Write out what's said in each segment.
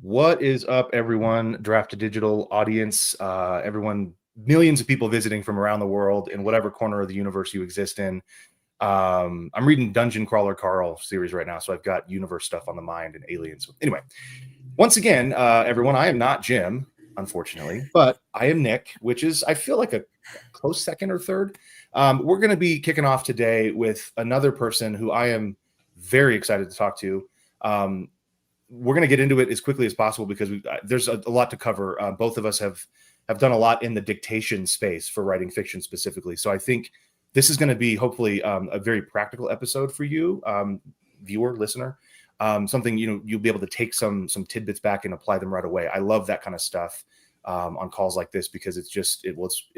What is up, everyone? Draft Digital audience, everyone, millions of people visiting from around the world in whatever corner of the universe you exist in. I'm reading Dungeon Crawler Carl series right now, so I've got universe stuff on the mind and aliens. Anyway, once again, everyone, I am not Jim, unfortunately, but I am Nick, which is, I feel like a close second or third. We're going to be kicking off today with another person who I am very excited to talk to. We're going to get into it as quickly as possible because there's a lot to cover. Both of us have done a lot in the dictation space for writing fiction specifically. So I think this is going to be hopefully a very practical episode for you, viewer, listener. Something you'll be able to take some tidbits back and apply them right away. I love that kind of stuff on calls like this because it's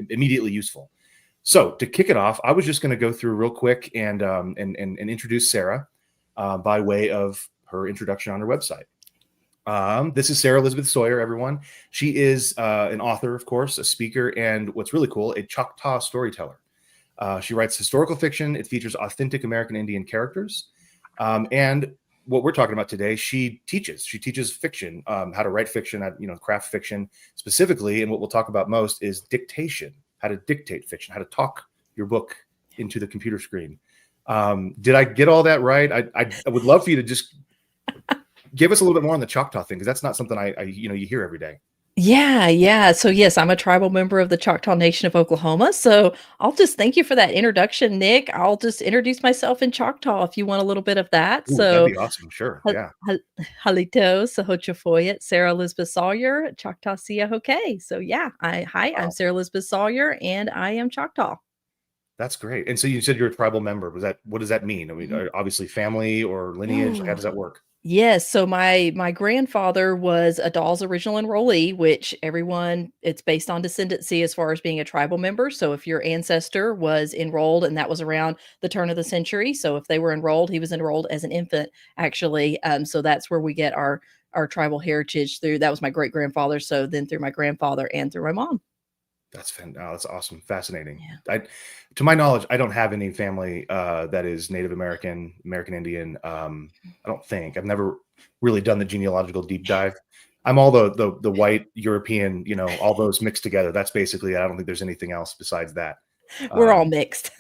immediately useful. So to kick it off, I was just going to go through real quick and introduce Sarah by way of her introduction on her website. This is Sarah Elisabeth Sawyer, everyone. She is an author, of course, a speaker, and what's really cool, a Choctaw storyteller. She writes historical fiction. It features authentic American Indian characters. And what we're talking about today, she teaches fiction, how to write fiction, craft fiction specifically. And what we'll talk about most is dictation, how to dictate fiction, how to talk your book into the computer screen. Did I get all that right? I would love for you to just give us a little bit more on the Choctaw thing, because that's not something you hear every day. Yeah. So yes, I'm a tribal member of the Choctaw Nation of Oklahoma. So I'll just thank you for that introduction, Nick. I'll just introduce myself in Choctaw if you want a little bit of that. Ooh, So that'd be awesome. Sure. Yeah. Halito, Sahochafoyet, Sarah Elizabeth Sawyer, Choctaw Siahoke. So yeah, Wow. I'm Sarah Elizabeth Sawyer and I am Choctaw. That's great. And so you said you're a tribal member. What does that mean? I mean, obviously family or lineage. How does that work? Yes. So my grandfather was a Dawes original enrollee, which it's based on descendancy as far as being a tribal member. So if your ancestor was enrolled, and that was around the turn of the century. So if they were enrolled, he was enrolled as an infant, actually. So that's where we get our tribal heritage through. That was my great grandfather. So then through my grandfather and through my mom. That's fantastic. That's awesome. Fascinating. Yeah. To my knowledge, I don't have any family that is Native American, American Indian. I don't think. I've never really done the genealogical deep dive. I'm all the white European, all those mixed together. That's basically it. I don't think there's anything else besides that. We're all mixed.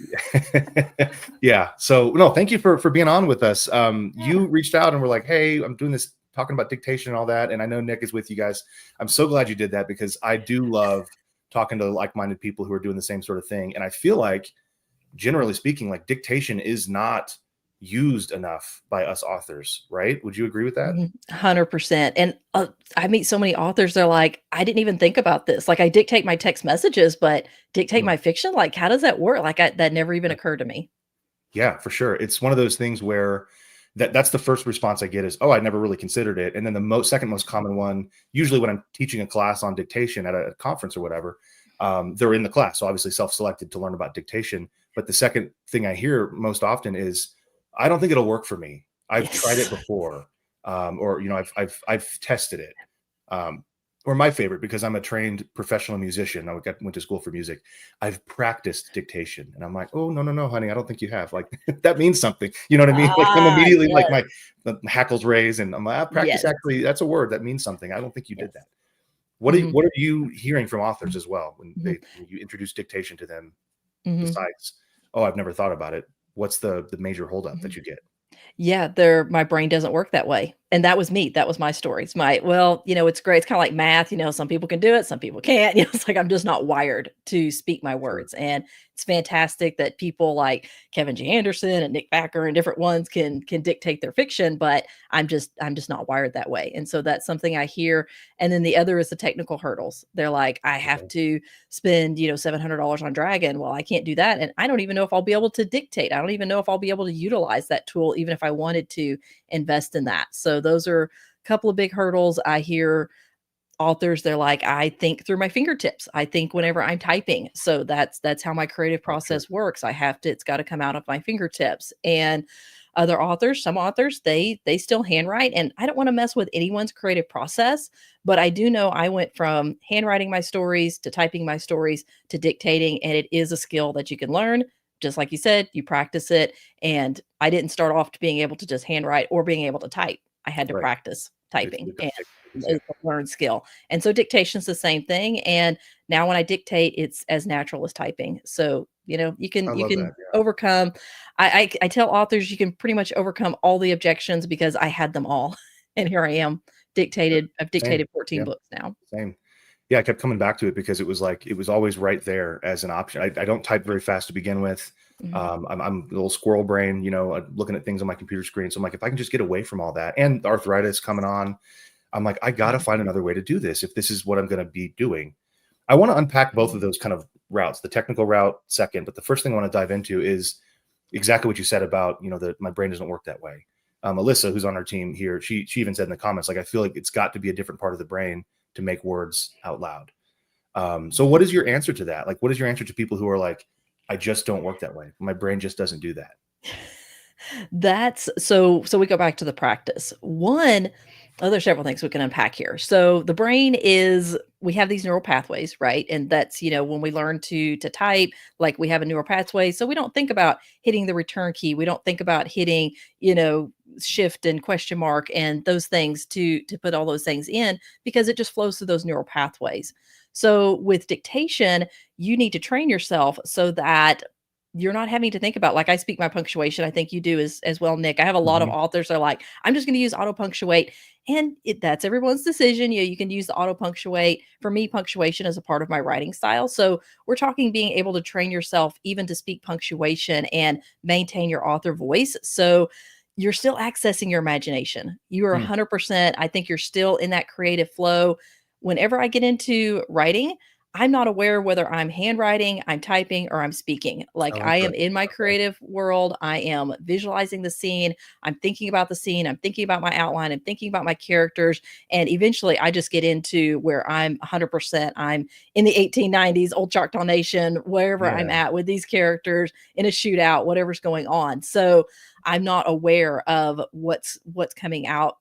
Yeah. So no, thank you for being on with us. You reached out and were like, hey, I'm doing this, talking about dictation and all that. And I know Nick is with you guys. I'm so glad you did that, because I do love talking to like-minded people who are doing the same sort of thing. And I feel like, generally speaking, like dictation is not used enough by us authors, right? Would you agree with that? 100%. And I meet so many authors, they're like, I didn't even think about this. Like, I dictate my text messages, but dictate my fiction? Like, how does that work? Like, that never even occurred to me. Yeah, for sure. It's one of those things where that's the first response I get is, oh, I never really considered it. And then the second most common one, usually when I'm teaching a class on dictation at a conference or whatever, they're in the class, so obviously self-selected to learn about dictation. But the second thing I hear most often is, I don't think it'll work for me. I've tried it before, or I've tested it. Or my favorite, because I'm a trained professional musician, I went to school for music. I've practiced dictation, and I'm like, oh no, honey, I don't think you have. Like that means something. You know what I mean? Like I'm immediately like my hackles raise, and I'm like, practice. Actually, that's a word that means something. I don't think you did that. What are you hearing from authors as well when you introduce dictation to them? Besides, oh, I've never thought about it. What's the major holdup that you get? Yeah, my brain doesn't work that way. And that was me. That was my story. It's it's great. It's kind of like math, some people can do it, some people can't. It's like I'm just not wired to speak my words. Sure. And it's fantastic that people like Kevin G. Anderson and Nick Backer and different ones can dictate their fiction, but I'm just not wired that way. And so that's something I hear. And then the other is the technical hurdles. They're like, I have to spend, $700 on Dragon. Well, I can't do that. And I don't even know if I'll be able to dictate. I don't even know if I'll be able to utilize that tool, even if I wanted to invest in that. So those are a couple of big hurdles. I hear authors, they're like, I think through my fingertips. I think whenever I'm typing. So that's how my creative process works. It's got to come out of my fingertips. And some authors, they still handwrite, and I don't want to mess with anyone's creative process, but I do know I went from handwriting my stories to typing my stories to dictating, and it is a skill that you can learn. Just like you said, you practice it. And I didn't start off to being able to just handwrite or being able to type. I had to practice typing. Yeah. a learned skill. And so dictation's the same thing. And now when I dictate, it's as natural as typing. So, you I you love that. can overcome. I tell authors you can pretty much overcome all the objections because I had them all. And here I am Yeah. I've Same. dictated 14 Yeah. books now. Same. Yeah, I kept coming back to it because it was like it was always right there as an option. I don't type very fast to begin with. Mhm. I'm a little squirrel brain, looking at things on my computer screen. So I'm like, if I can just get away from all that and the arthritis coming on, I'm like, I got to find another way to do this if this is what I'm going to be doing. I want to unpack both of those kind of routes, the technical route second, but the first thing I want to dive into is exactly what you said about, that my brain doesn't work that way. Alyssa, who's on our team here, she even said in the comments, like, I feel like it's got to be a different part of the brain to make words out loud. So what is your answer to that? Like, what is your answer to people who are like, I just don't work that way. My brain just doesn't do that. That's so we go back to the practice. One, there's several things we can unpack here. So the brain is we have these neural pathways, right? And that's, when we learn to type, like we have a neural pathway. So we don't think about hitting the return key. We don't think about hitting, shift and question mark and those things to put all those things in because it just flows through those neural pathways. So with dictation, you need to train yourself so that you're not having to think about like I speak my punctuation. I think you do as well, Nick. I have a lot of Mhm. authors that are like, I'm just going to use auto punctuate. And that's everyone's decision. You can use the auto punctuate. For me, punctuation is a part of my writing style. So we're talking being able to train yourself even to speak punctuation and maintain your author voice. So you're still accessing your imagination. You are Hmm. 100%. I think you're still in that creative flow. Whenever I get into writing, I'm not aware whether I'm handwriting, I'm typing, or I'm speaking. Like Oh, I am interesting. in my Okay. creative world. I am visualizing the scene. I'm thinking about the scene. I'm thinking about my outline. I'm thinking about my characters. And eventually I just get into where I'm 100%. I'm in the 1890s, Old Choctaw Nation, wherever I'm Yeah. at with these characters in a shootout, whatever's going on. So I'm not aware of what's coming out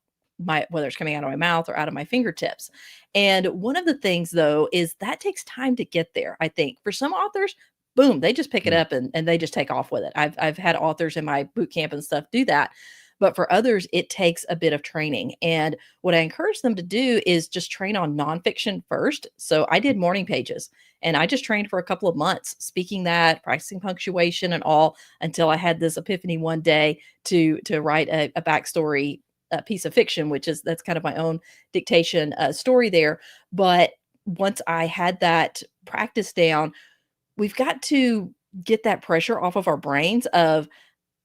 whether it's coming out of my mouth or out of my fingertips. And one of the things though is that takes time to get there. I think for some authors, boom, they just pick it Hmm. up and they just take off with it. I've had authors in my boot camp and stuff do that. But for others, it takes a bit of training. And what I encourage them to do is just train on nonfiction first. So I did morning pages and I just trained for a couple of months, speaking that, practicing punctuation and all until I had this epiphany one day to write a backstory piece of fiction, which is that's kind of my own dictation story there. But once I had that practice down, we've got to get that pressure off of our brains of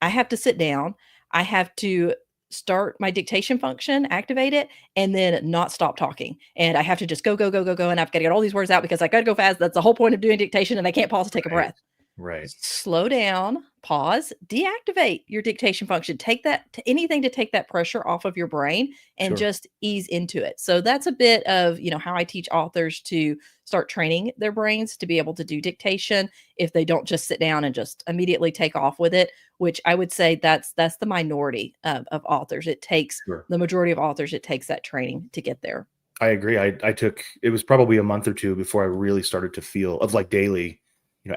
I have to sit down, I have to start my dictation function, activate it, and then not stop talking. And I have to just go, go, go, go, go. And I've got to get all these words out because I got to go fast. That's the whole point of doing dictation. And I can't pause to take a Right. breath. Right. Slow down, pause, deactivate your dictation function. Take that to anything to take that pressure off of your brain and Sure. just ease into it. So that's a bit of, how I teach authors to start training their brains to be able to do dictation if they don't just sit down and just immediately take off with it, which I would say that's the minority of authors. It takes Sure. the majority of authors, it takes that training to get there. I agree. I took it was probably a month or two before I really started to feel of like daily,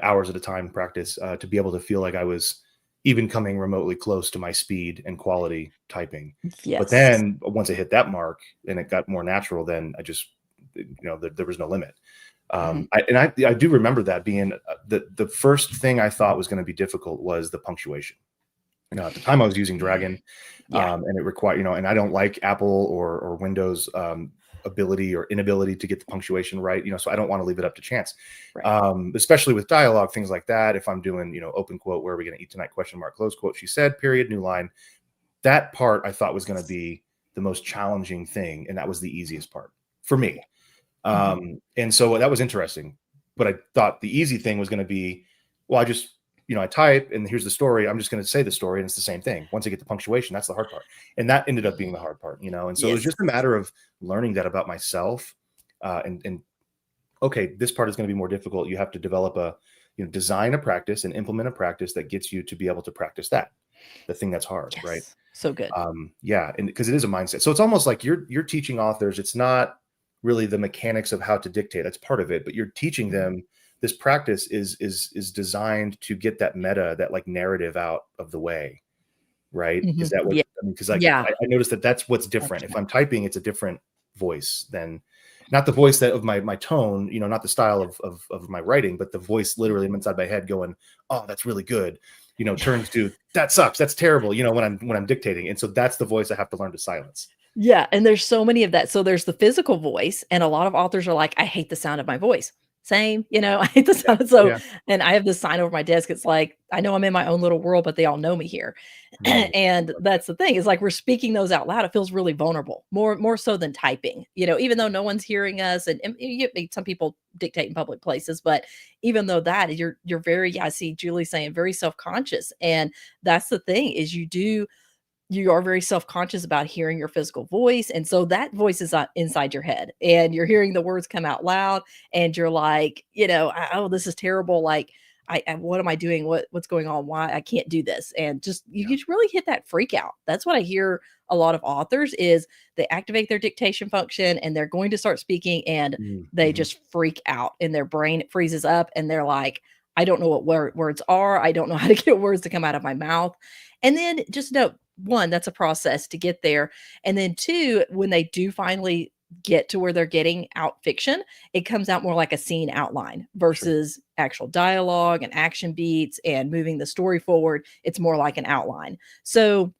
hours at a time practice to be able to feel like I was even coming remotely close to my speed and quality typing. But Yes. then once I hit that mark and it got more natural, then I just, there was no limit. Mhm. I do remember that being the first thing I thought was going to be difficult was the punctuation. At the time I was using Dragon, Yeah. and it required, and I don't like Apple or Windows ability or inability to get the punctuation right, so I don't want to leave it up to chance, Right. especially with dialogue, things like that. If I'm doing, open quote, where are we going to eat tonight? Question mark, close quote. She said, period, new line. That part I thought was going to be the most challenging thing, and that was the easiest part for me. Mhm. And so that was interesting. But I thought the easy thing was going to be, well, I just, I type and here's the story. I'm just going to say the story and it's the same thing. Once I get the punctuation, that's the hard part. And that ended up being the hard part, And so it was Yes. just a matter of learning that about myself. And okay, this part is going to be more difficult. You have to develop design a practice and implement a practice that gets you to be able to practice that, the thing that's hard, right? Yes. So good. Yeah, and because it is a mindset. So it's almost like you're teaching authors. It's not really the mechanics of how to dictate. That's part of it, but you're teaching Mhm. them this practice is designed to get that meta, that like narrative out of the way, right? Is Mhm. that what Yeah. I mean? Because like Yeah. I noticed that that's what's different. If 100%. I'm typing, it's a different voice than, not the voice that of my tone, you know, not the style of my writing, but the voice literally inside my head going, oh, that's really good, you know, turns to that sucks, that's terrible, you know, when I'm dictating. And so that's the voice I have to learn to silence. Yeah, and there's so many of that. So there's the physical voice, and a lot of authors are like, "I hate the sound of my voice." Same, you know, I hate the Yeah. sound. So, Yeah. and I have this sign over my desk. It's like, I know I'm in my own little world, but they all know me here. Right. And that's the thing. Is like we're speaking those out loud. It feels really vulnerable, more so than typing. You know, even though no one's hearing us, and some people dictate in public places, but even though that you're very, yeah, I see Julie saying very self conscious, and that's the thing is you are very self-conscious about hearing your physical voice, and so that voice is inside your head, and you're hearing the words come out loud, and you're like, you know, "Oh, this is terrible, like, what am I doing? What's going on? Why I can't do this?" And just you Yeah. could really hit that freak out. That's what I hear a lot of authors is they activate their dictation function, and they're going to start speaking, and they Mm-hmm. just freak out, and their brain freezes up, and they're like, "I don't know what words are. I don't know how to get words to come out of my mouth." And then just know, 1, that's a process to get there, and then 2, when they do finally get to where they're getting out fiction, it comes out more like a scene outline Sure. versus actual dialogue and action beats and moving the story forward. It's more like an outline. So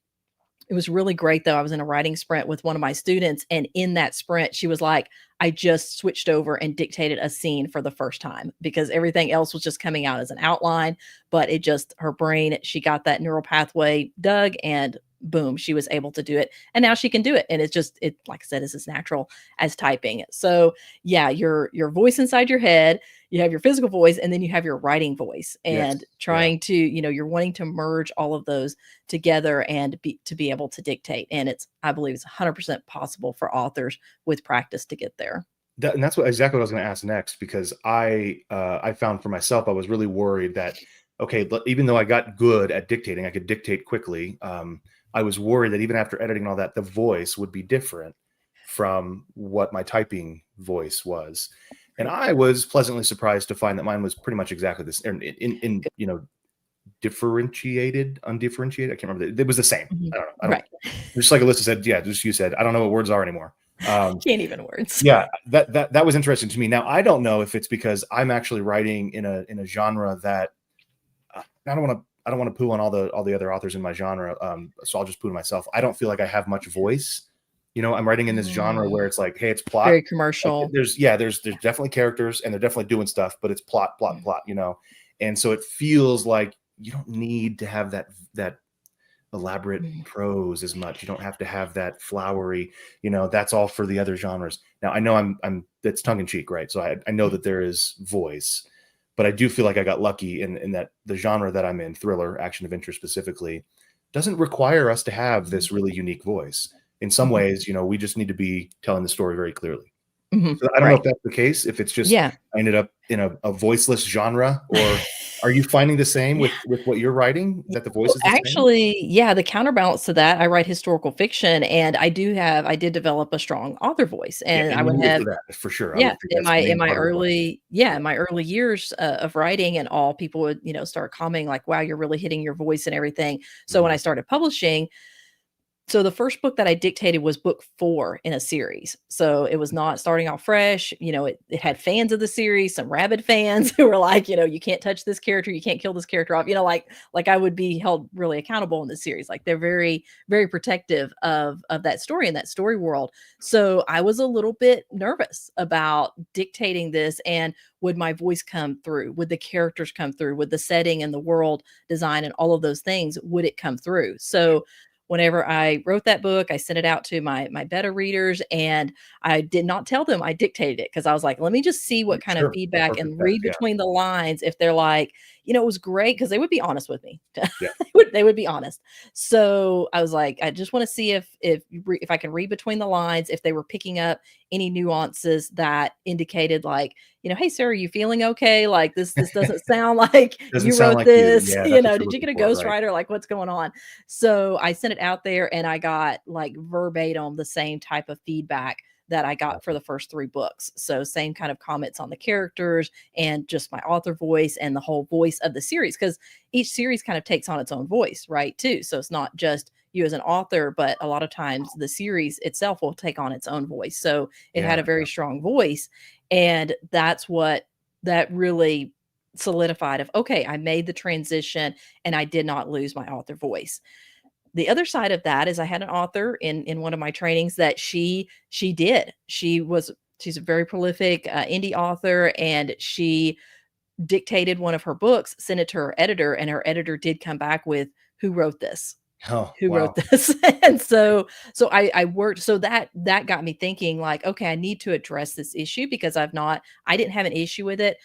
it was really great though. I was in a writing sprint with one of my students, and in that sprint, she was like, I just switched over and dictated a scene for the first time because everything else was just coming out as an outline. But it just, her brain, she got that neural pathway dug, and boom, she was able to do it. And now she can do it. And it's just, it, like I said, is as natural as typing. So yeah, your voice inside your head, you have your physical voice, and then you have your writing voice, Yes. and Yeah. trying to, you know, you're wanting to merge all of those together and be able to dictate. And it's, I believe it's 100% possible for authors with practice to get there. And that's what exactly what I was going to ask next, because I found for myself I was really worried that, okay, but even though I got good at dictating, I could dictate quickly. I was worried that even after editing all that, the voice would be different from what my typing voice was, and Right. I was pleasantly surprised to find that mine was pretty much exactly this in Good. you know, differentiated, undifferentiated. I can't remember. It was the same. Mhm. I don't know. I don't. Right. Just like Alyssa said, yeah, just you said, I don't know what words are anymore. Can't even words. Yeah, that was interesting to me. Now, I don't know if it's because I'm actually writing in a genre that I don't want to poo on all the other authors in my genre. So I'll just poo to myself. I don't feel like I have much voice. You know, I'm writing in this genre where Mm, it's like, hey, it's plot. very Like commercial. there's definitely characters and they're definitely doing stuff, but it's plot, plot, Mm, plot. You know, and so it feels like you don't need to have that elaborate mm, prose as much. You don't have to have that flowery, you know, that's all for the other genres. Now I know I'm that's tongue in cheek, right? So I know mm, that there is voice, but I do feel like I got lucky in that the genre that I'm in, thriller, action adventure specifically, doesn't require us to have mhm, this really unique voice. In some mhm, ways, you know, we just need to be telling the story very clearly. mhm. So I don't know if Right. that's the case, if it's just Yeah. I ended up in a voiceless genre, or are you finding the same with what you're writing, Yeah, that the voice well, is the same? actually, yeah, the counterbalance to that, I write historical fiction, and I did develop a strong author voice, Yeah, and and I you would need it have, for that, for sure. I yeah, would think that's the in main my part of the book. early, Yeah. yeah, in my early years, of writing and all, people would, you know, start commenting like, "Wow, you're really hitting your voice and everything." So when I Mhm. started publishing, so the first book that I dictated was book 4 in a series. So it was not starting off fresh. You know, it had fans of the series, some rabid fans who were like, you know, you can't touch this character, you can't kill this character off. You know, like I would be held really accountable in the series. Like they're very, very protective of that story and that story world. So I was a little bit nervous about dictating this, and would my voice come through? Would the characters come through? Would the setting and the world design and all of those things, would it come through? So whenever I wrote that book, I sent it out to my beta readers, and I did not tell them I dictated it because I was like, let me just see what kind of Sure, a feedback perfect and test, read yeah, between the lines if they're like, you know, it was great because they would be honest with me. yeah, They would be honest. So I was like, I just want to see if I can read between the lines, if they were picking up any nuances that indicated like, you know, hey Sarah, are you feeling okay? Like this doesn't sound like doesn't you sound wrote like you. this. Yeah, You that's what know, you're did you looking get a for, right? ghostwriter? Like what's going on? So I sent it out there, and I got like verbatim the same type of feedback that I got for the first 3 books. So same kind of comments on the characters and just my author voice and the whole voice of the series, because each series kind of takes on its own voice, right? Too. So it's not just you as an author, but a lot of times the series itself will take on its own voice. So it had a very strong voice. And that's what that really solidified of, okay, I made the transition and I did not lose my author voice. The other side of that is I had an author in one of my trainings that she's a very prolific indie author, and she dictated one of her books, sent it to her editor, and her editor did come back with, who wrote this? Oh, Who wow. wrote this? And so I worked, so that got me thinking like, okay, I need to address this issue because I didn't have an issue with it.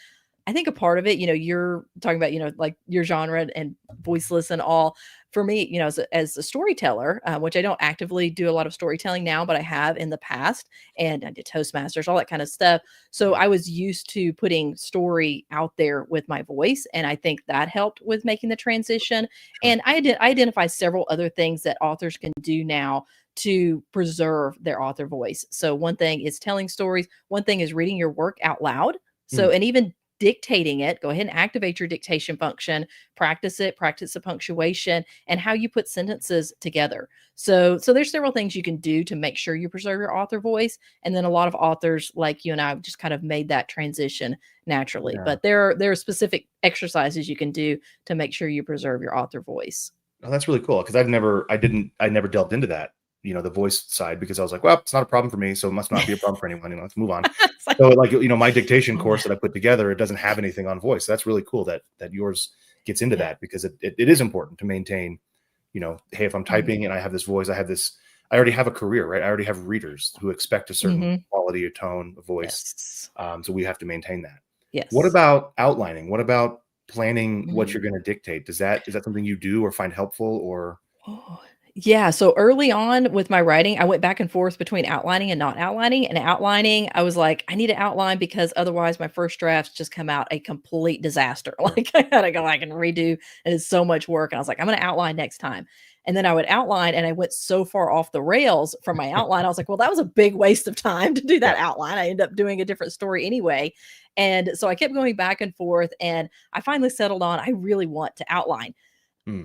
I think a part of it, you're talking about, like your genre and voiceless and all. For me, as a storyteller, which I don't actively do a lot of storytelling now, but I have in the past, and I did Toastmasters, all that kind of stuff. So I was used to putting story out there with my voice, and I think that helped with making the transition. And I identify several other things that authors can do now to preserve their author voice. So one thing is telling stories. One thing is reading your work out loud. So, and even dictating it, go ahead and activate your dictation function, practice the punctuation and how you put sentences together. So there's several things you can do to make sure you preserve your author voice. And then a lot of authors like you and I just kind of made that transition naturally. But there are specific exercises you can do to make sure you preserve your author voice. Oh, that's really cool. Cause I never delved into that, the voice side, because I was like, well, it's not a problem for me. So it must not be a problem for anyone. Let's move on. So like, my dictation course that I put together, it doesn't have anything on voice. So that's really cool that yours gets into that, because it is important to maintain, hey, if I'm typing and I have this voice, I already have a career, right? I already have readers who expect a certain quality of tone, of voice. Yes. So we have to maintain that. Yes. What about outlining? What about planning what you're going to dictate? Is that something you do or find helpful, or? Yeah. So early on with my writing, I went back and forth between outlining and not outlining. And outlining, I was like, I need to outline because otherwise my first drafts just come out a complete disaster. Like I gotta go back and redo, and it's so much work. And I was like, I'm gonna outline next time. And then I would outline, and I went so far off the rails from my outline. I was like, well, that was a big waste of time to do that outline. I ended up doing a different story anyway. And so I kept going back and forth, and I finally settled on, I really want to outline.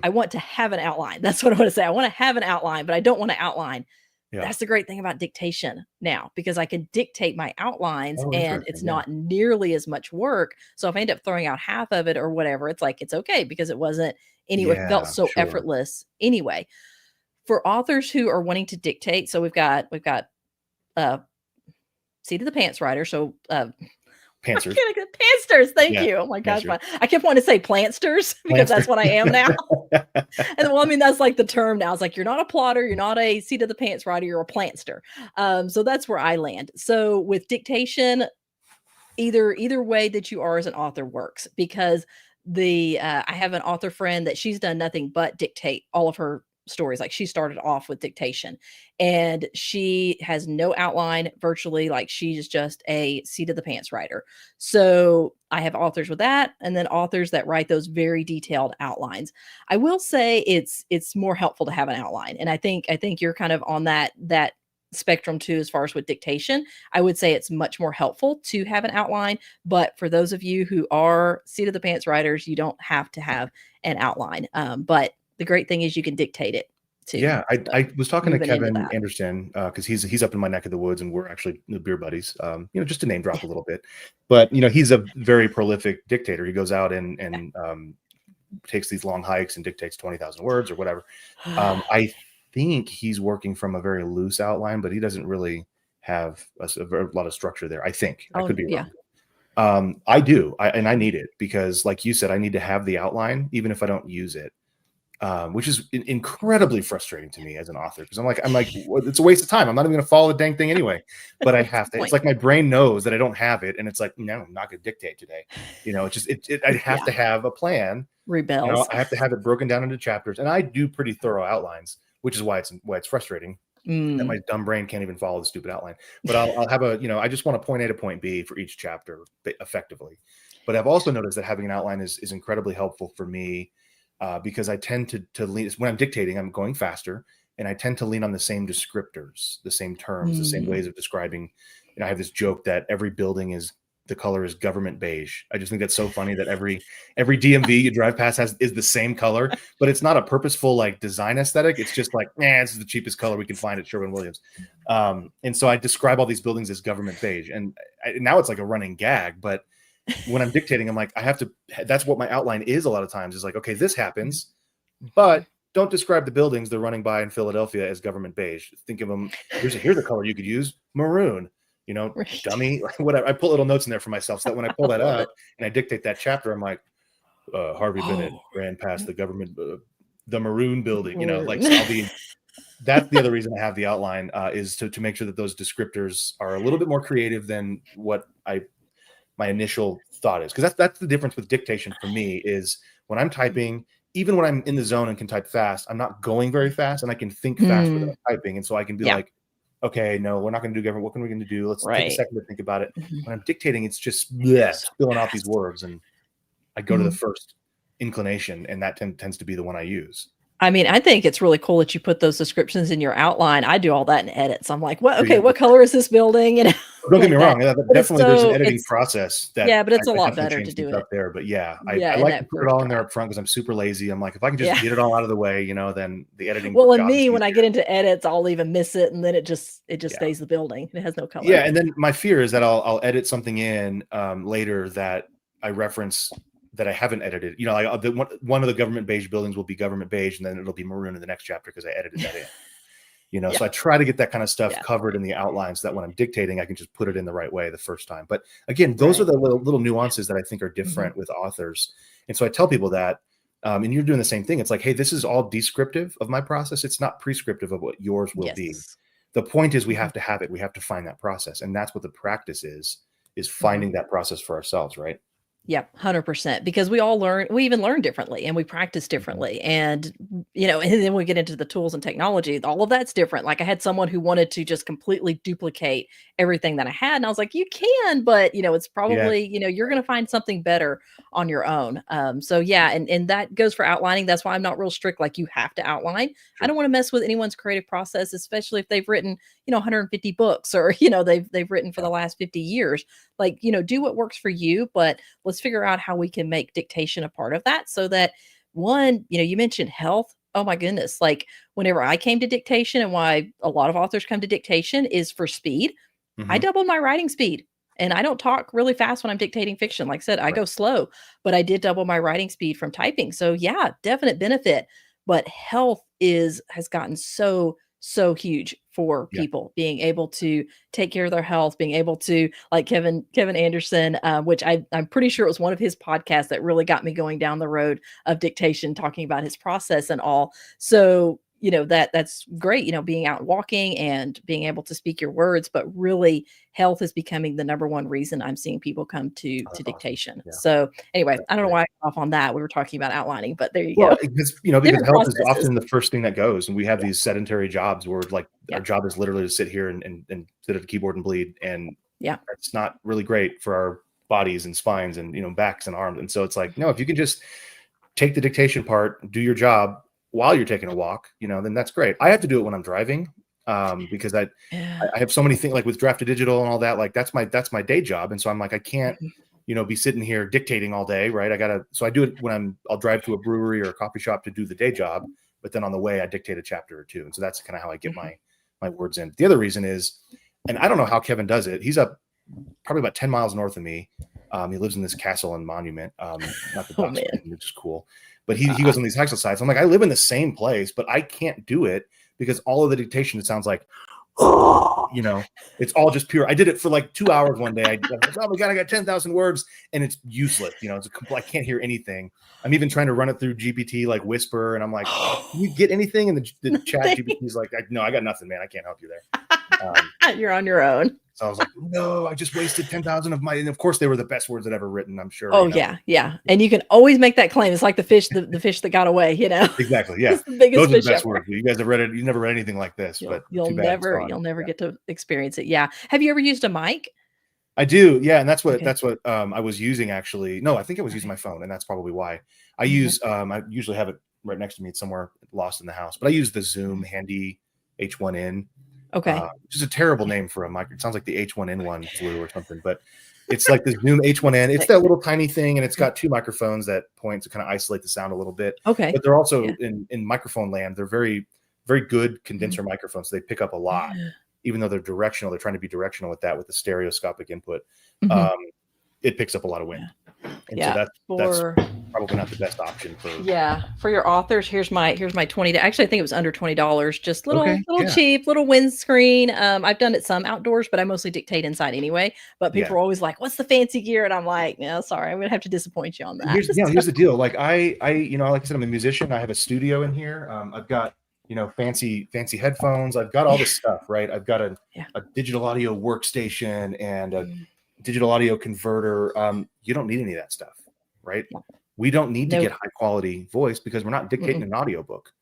I want to have an outline. That's what I want to say. I want to have an outline, but I don't want to outline. That's the great thing about dictation now, because I can dictate my outlines and it's not nearly as much work. So if I end up throwing out half of it or whatever, it's like, it's okay because it wasn't anyway, it felt so effortless anyway. For authors who are wanting to dictate, so we've got seat of the pants writer. So Pantsers. Pansters, thank you. Oh my gosh, I kept wanting to say plantsters because that's what I am now. And well, I mean, that's like the term now. It's like, you're not a plotter, you're not a seat of the pants writer, you're a plantster. So that's where I land. So with dictation, either way that you are as an author works, because I have an author friend that she's done nothing but dictate all of her stories. Like she started off with dictation and she has no outline virtually, like she's just a seat of the pants writer. So I have authors with that, and then authors that write those very detailed outlines. I will say it's more helpful to have an outline. And I think you're kind of on that spectrum too, as far as with dictation. I would say it's much more helpful to have an outline, but for those of you who are seat of the pants writers, you don't have to have an outline. But the great thing is you can dictate it too. Yeah, I was talking to Kevin Anderson because he's up in my neck of the woods, and we're actually beer buddies. Just to name drop a little bit, but he's a very prolific dictator. He goes out and takes these long hikes and dictates 20,000 words or whatever. I think he's working from a very loose outline, but he doesn't really have a lot of structure there. I think I could be wrong. I do, and I need it because, like you said, I need to have the outline even if I don't use it. Which is incredibly frustrating to me as an author, because I'm like, well, it's a waste of time. I'm not even going to follow the dang thing anyway, but I have to. It's like my brain knows that I don't have it, and it's like, no, I'm not going to dictate today. It's just I have to have a plan. Rebels. I have to have it broken down into chapters, and I do pretty thorough outlines, which is why it's frustrating that my dumb brain can't even follow the stupid outline. But I'll have I just want to point A to point B for each chapter effectively. But I've also noticed that having an outline is incredibly helpful for me. Because I tend to lean when I'm dictating, I'm going faster, and I tend to lean on the same descriptors, the same terms, the same ways of describing. I have this joke that every building is, the color is government beige. I just think that's so funny that every DMV you drive past is the same color, but it's not a purposeful like design aesthetic. It's just like, this is the cheapest color we can find at Sherwin-Williams. And so I describe all these buildings as government beige, and now it's like a running gag. But when I'm dictating, I'm like, that's what my outline is a lot of times, is like, okay, this happens, but don't describe the buildings they're running by in Philadelphia as government beige. Think of them, here's a color you could use, maroon. Right. Dummy, whatever. I put little notes in there for myself so that when I pull that up and I dictate that chapter, I'm like, Harvey Bennett ran past the government, the maroon building, like, so that's the other reason I have the outline, is to make sure that those descriptors are a little bit more creative than what my initial thought is. Because that's the difference with dictation for me, is when I'm typing, even when I'm in the zone and can type fast, I'm not going very fast, and I can think fast without typing. And so I can be like, okay, no, we're not going to do government. What are we going to do? Let's take a second to think about it. When I'm dictating, it's just spilling out these words, and I go to the first inclination, and that tends to be the one I use. I mean, I think it's really cool that you put those descriptions in your outline. I do all that in edits. I'm like, what? Okay, what color is this building? Don't get me wrong. Definitely, there's an editing process. But it's a lot better to do it up there. But I like to put it all in there up front because I'm super lazy. I'm like, if I can just get it all out of the way, then the editing. Well, and me, when I get into edits, I'll even miss it, and then it just stays the building. It has no color. Yeah, and then my fear is that I'll edit something in later that I reference that I haven't edited. Like one of the government beige buildings will be government beige, and then it'll be maroon in the next chapter because I edited that in. So I try to get that kind of stuff covered in the outline, so that when I'm dictating, I can just put it in the right way the first time. But again, those are the little nuances that I think are different with authors. And so I tell people that, and you're doing the same thing. It's like, hey, this is all descriptive of my process. It's not prescriptive of what yours will be. The point is we have to have it. We have to find that process. And that's what the practice is finding that process for ourselves, right? Yeah, 100%. Because we even learn differently, and we practice differently. And, and then we get into the tools and technology. All of that's different. Like, I had someone who wanted to just completely duplicate everything that I had. And I was like, you can, but it's probably, you're going to find something better on your own. So yeah. And that goes for outlining. That's why I'm not real strict. Like, you have to outline. Sure. I don't want to mess with anyone's creative process, especially if they've written, 150 books, or, they've written for the last 50 years. Like, do what works for you, but let's figure out how we can make dictation a part of that, so that one, you mentioned health. Oh my goodness. Like, whenever I came to dictation, and why a lot of authors come to dictation, is for speed. I doubled my writing speed, and I don't talk really fast when I'm dictating fiction. Like I said, I go slow, but I did double my writing speed from typing. So yeah, definite benefit. But health has gotten so huge for people, being able to take care of their health, being able to, like Kevin Anderson, which I'm pretty sure it was one of his podcasts that really got me going down the road of dictation, talking about his process and all. So, that's great, being out walking and being able to speak your words, but really health is becoming the number one reason I'm seeing people come to dictation. Yeah. So anyway, I don't know why I got off on that. We were talking about outlining, but there you go. Because health is often the first thing that goes, and we have these sedentary jobs where our job is literally to sit here and sit at a keyboard and bleed. And it's not really great for our bodies and spines and, backs and arms. And so it's like, no, if you can just take the dictation part, do your job while you're taking a walk, then that's great. I have to do it when I'm driving, because I have so many things, like with Draft to Digital and all that, like that's my day job. And so I'm like, I can't, be sitting here dictating all day. Right. So I do it when I'll drive to a brewery or a coffee shop to do the day job, but then on the way I dictate a chapter or two. And so that's kind of how I get my words in. The other reason is, and I don't know how Kevin does it. He's up probably about 10 miles north of me. He lives in this castle and monument, not the box, which is cool. But he goes on these exercises. I'm like, I live in the same place, but I can't do it because all of the dictation, it sounds like, it's all just pure. I did it for like 2 hours one day. I was, oh my God, I got 10,000 words, and it's useless. I can't hear anything. I'm even trying to run it through GPT, like Whisper. And I'm like, can you get anything? And the chat GPT is like, no, I got nothing, man. I can't help you there. You're on your own. So I was like, no, I just wasted 10,000 of my, and of course they were the best words I'd ever written, I'm sure. Oh yeah. And you can always make that claim. It's like the fish that got away, Exactly. Yeah. It's the biggest Those are fish the best ever. words. You guys have read it. You've never read anything like this, but you'll never get to experience it. Yeah. Have you ever used a mic? I do. Yeah. And that's what I was using, actually. No, I think I was using my phone, and that's probably why I use, I usually have it right next to me. It's somewhere lost in the house. But I use the Zoom Handy H1N, Okay. which is a terrible name for a mic. It sounds like the H1N1 flu or something, but it's like the Zoom H1N. It's that little tiny thing, and it's got 2 microphones that point to kind of isolate the sound a little bit. Okay. But they're also Yeah. in microphone land. They're very, very good condenser microphones. They pick up a lot, even though they're directional. They're trying to be directional with that, with the stereoscopic input. It picks up a lot of wind. And so that's probably not the best option for your authors. Here's my 20. Actually, I think it was under $20. Just little yeah. cheap, little windscreen. I've done it some outdoors, but I mostly dictate inside anyway. But people are always like, "What's the fancy gear?" And I'm like, "No, sorry, I'm gonna have to disappoint you on that." Here's the deal. Like I like I said, I'm a musician. I have a studio in here. I've got fancy headphones. I've got all this stuff, right? I've got a digital audio workstation and a digital audio converter. You don't need any of that stuff, right? We don't need to get high quality voice because we're not dictating an audiobook.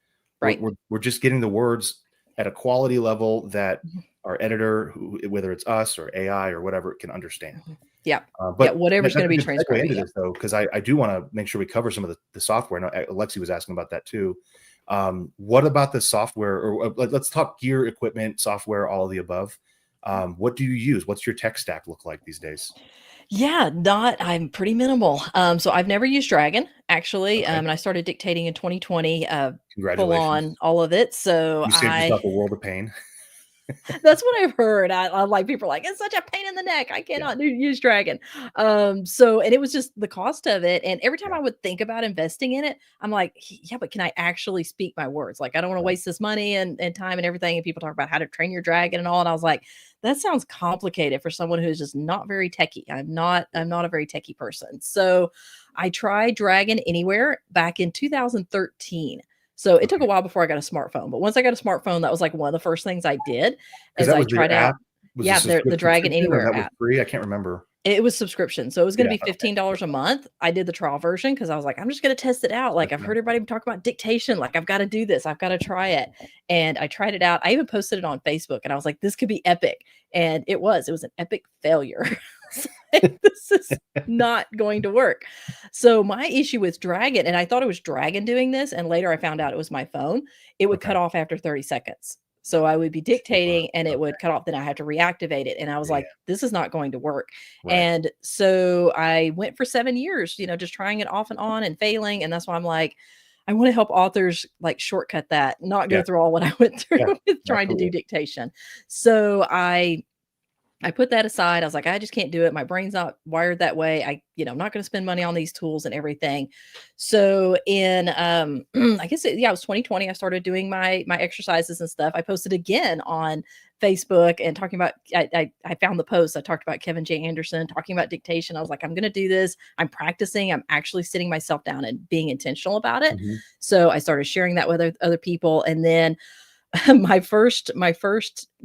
Right. We're just getting the words at a quality level that our editor, whether it's us or AI or whatever, can understand. But whatever's going to be transcribed into this, though, because I do want to make sure we cover some of the software. I know Alexi was asking about that too. What about the software? Or let's talk gear, equipment, software, all of the above. What do you use? What's your tech stack look like these days? I'm pretty minimal. So I've never used Dragon actually. And I started dictating in 2020, full on all of it. So you saved yourself a world of pain. That's what I've heard. I like people are like, it's such a pain in the neck. I cannot use Dragon. And it was just the cost of it. And every time I would think about investing in it, I'm like, yeah, but can I actually speak my words? Like, I don't want to waste this money and time and everything. And people talk about how to train your dragon and all. And I was like, that sounds complicated for someone who's just not very techie. I'm not a very techie person. So I tried Dragon Anywhere back in 2013. So it took a while before I got a smartphone, but once I got a smartphone, that was like one of the first things I did is I tried out. The Dragon Anywhere app. Free. I can't remember. It was subscription. So it was going to be $15 a month. I did the trial version because I was like, I'm just going to test it out. Like I've heard everybody talk about dictation. Like I've got to do this. I've got to try it. And I tried it out. I even posted it on Facebook and I was like, this could be epic. And it was an epic failure. This is not going to work. So my issue with Dragon, and I thought it was Dragon doing this, and later I found out it was my phone, it would cut off after 30 seconds. So I would be dictating and it would cut off, then I had to reactivate it. And I was like, this is not going to work. And so I went for 7 years, just trying it off and on and failing. And that's why I'm like, I want to help authors like shortcut that, not go through all what I went through with trying to do dictation. So I put that aside. I was like, I just can't do it. My brain's not wired that way. I'm not going to spend money on these tools and everything. So in, I guess it was 2020. I started doing my exercises and stuff. I posted again on Facebook and talking about, I found the post. I talked about Kevin J. Anderson talking about dictation. I was like, I'm going to do this. I'm practicing. I'm actually sitting myself down and being intentional about it. So I started sharing that with other people. And then my first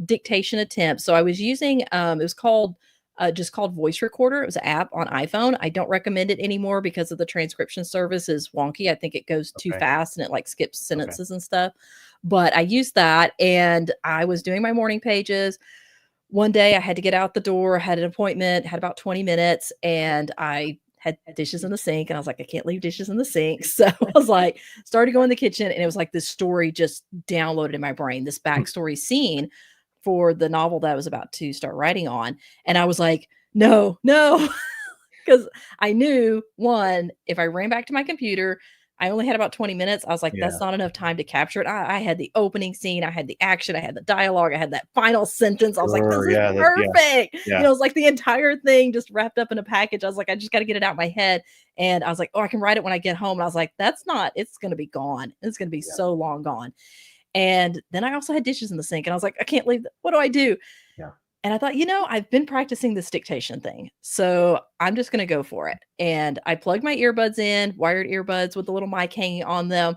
dictation attempt. So I was using, it was called Voice Recorder. It was an app on iPhone. I don't recommend it anymore because of the transcription service is wonky. I think it goes too fast and it like skips sentences and stuff. But I used that and I was doing my morning pages. One day I had to get out the door, I had an appointment, had about 20 minutes, and I had dishes in the sink. And I was like, I can't leave dishes in the sink. So I was like, started going in the kitchen and it was like this story just downloaded in my brain, this backstory scene for the novel that I was about to start writing on. And I was like, no, because I knew if I ran back to my computer, I only had about 20 minutes. I was like, that's not enough time to capture it. I had the opening scene. I had the action. I had the dialogue. I had that final sentence. I was like, this is perfect. It was like the entire thing just wrapped up in a package. I was like, I just got to get it out of my head. And I was like, I can write it when I get home. And I was like, it's going to be gone. It's going to be so long gone. And then I also had dishes in the sink and I was like, I can't leave. What do I do? And I thought, I've been practicing this dictation thing, so I'm just going to go for it. And I plugged my earbuds in, wired earbuds with the little mic hanging on them.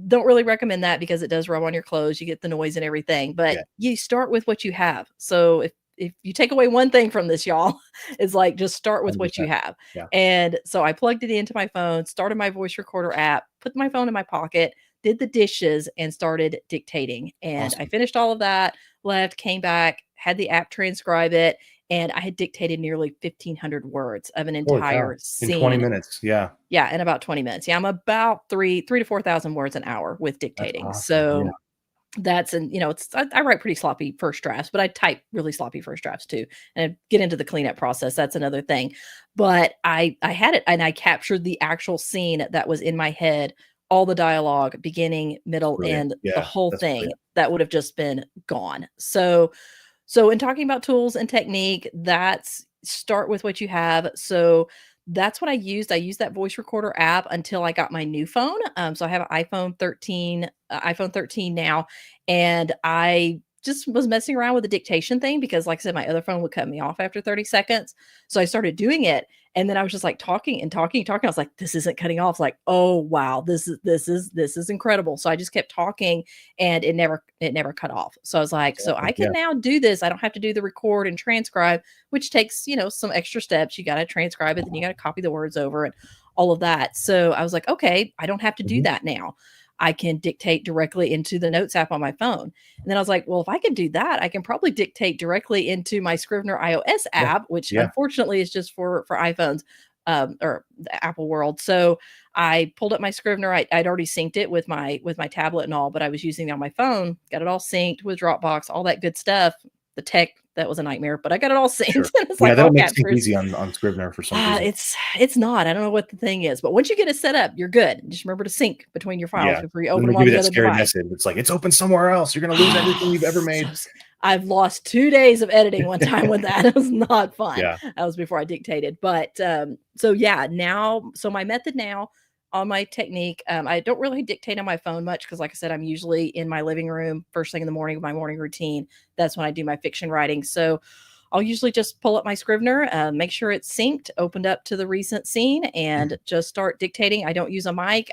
Don't really recommend that because it does rub on your clothes. You get the noise and everything, but you start with what you have. So if you take away one thing from this, y'all, it's like, just start with 100%. What you have. And so I plugged it into my phone, started my voice recorder app, put my phone in my pocket, did the dishes and started dictating. And I finished all of that, left, came back, had the app transcribe it. and I had dictated nearly 1,500 words of an Holy cow. entire In 20 scene. minutes. Yeah. Yeah, in about 20 minutes. Yeah, I'm about 3 to 4,000 words an hour with That's dictating. awesome. Yeah. So that's and it's I write pretty sloppy first drafts, but I type really sloppy first drafts too. And get into the cleanup process. That's another thing. But I had it and I captured the actual scene that was in my head, all the dialogue, beginning, middle, Brilliant. end, the Yeah. whole That's thing brilliant. that would have just been gone. So in talking about tools and technique, that's start with what you have. So that's what I used. I used that voice recorder app until I got my new phone. So I have an iPhone 13 now, and I just was messing around with the dictation thing because, like I said, my other phone would cut me off after 30 seconds. So I started doing it, and then I was just like talking and talking and talking. I was like, "This isn't cutting off." It's like, "Oh wow, this is incredible." So I just kept talking, and it never cut off. So I was like, "So I Awesome. Yeah. can now do this. I don't have to do the record and transcribe." Which takes, some extra steps. You got to transcribe it, then you got to copy the words over and all of that. So I was like, okay, I don't have to do Mhm. that now. I can dictate directly into the notes app on my phone. And then I was like, well, if I can do that, I can probably dictate directly into my Scrivener iOS Yeah. app, which Yeah. unfortunately is just for iPhones, or the Apple world. So I pulled up my Scrivener. I'd already synced it with my tablet and all, but I was using it on my phone, got it all synced with Dropbox, all that good stuff. The tech, that was a nightmare, but I got it all synced. Sure. And it's Yeah. like They all don't make sync captures. easy on Scrivener for some reason. It's not. I don't know what the thing is, but once you get it set up, you're good. Just remember to sync between your files Yeah. before you Then open they them give on you the that other scary device. message. It's like, it's open somewhere else. You're going to lose everything you've ever made. I've lost 2 days of editing one time with that. It was not fun. Yeah. That was before I dictated. But so yeah, so my method now on my technique, I don't really dictate on my phone much because, like I said, I'm usually in my living room first thing in the morning with my morning routine. That's when I do my fiction writing. So I'll usually just pull up my Scrivener, make sure it's synced, opened up to the recent scene, and just start dictating. I don't use a mic.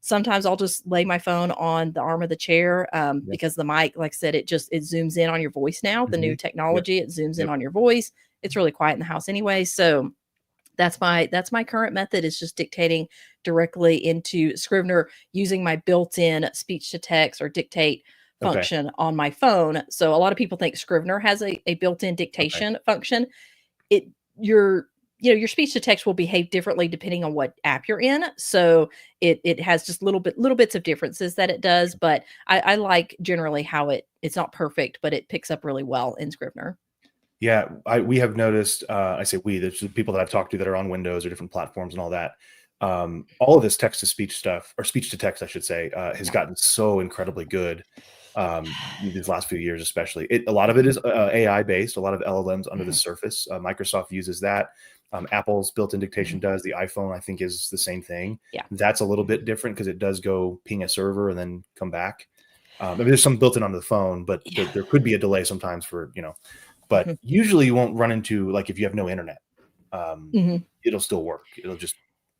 Sometimes I'll just lay my phone on the arm of the chair, Yep. because the mic, like I said, it zooms in on your voice now. The new Mhm. Yep. technology, it zooms in Yep. on your voice. It's really quiet in the house anyway. So that's my current method, is just dictating directly into Scrivener using my built-in speech to text or dictate Okay. function on my phone. So a lot of people think Scrivener has a built-in Okay. dictation function. It your your speech to text will behave differently depending on what app you're in. So it has just little bits of differences that it does, but I like generally how it's not perfect, but it picks up really well in Scrivener. Yeah, we have noticed. I say we. There's the people that I've talked to that are on Windows or different platforms and all that. All of this text to speech stuff, or speech to text, I should say, has Yeah. gotten so incredibly good these last few years, especially. A lot of it is AI based. A lot of LLMs under the Mhm. surface. Microsoft uses that. Apple's built-in dictation Mhm. does. The iPhone, I think, is the same thing. Yeah. That's a little bit different because it does go ping a server and then come back. I mean, there's some built in onto the phone, but Yeah. there could be a delay sometimes but Mhm. usually you won't run into, like, if you have no internet, Mhm. it'll still work. It'll just,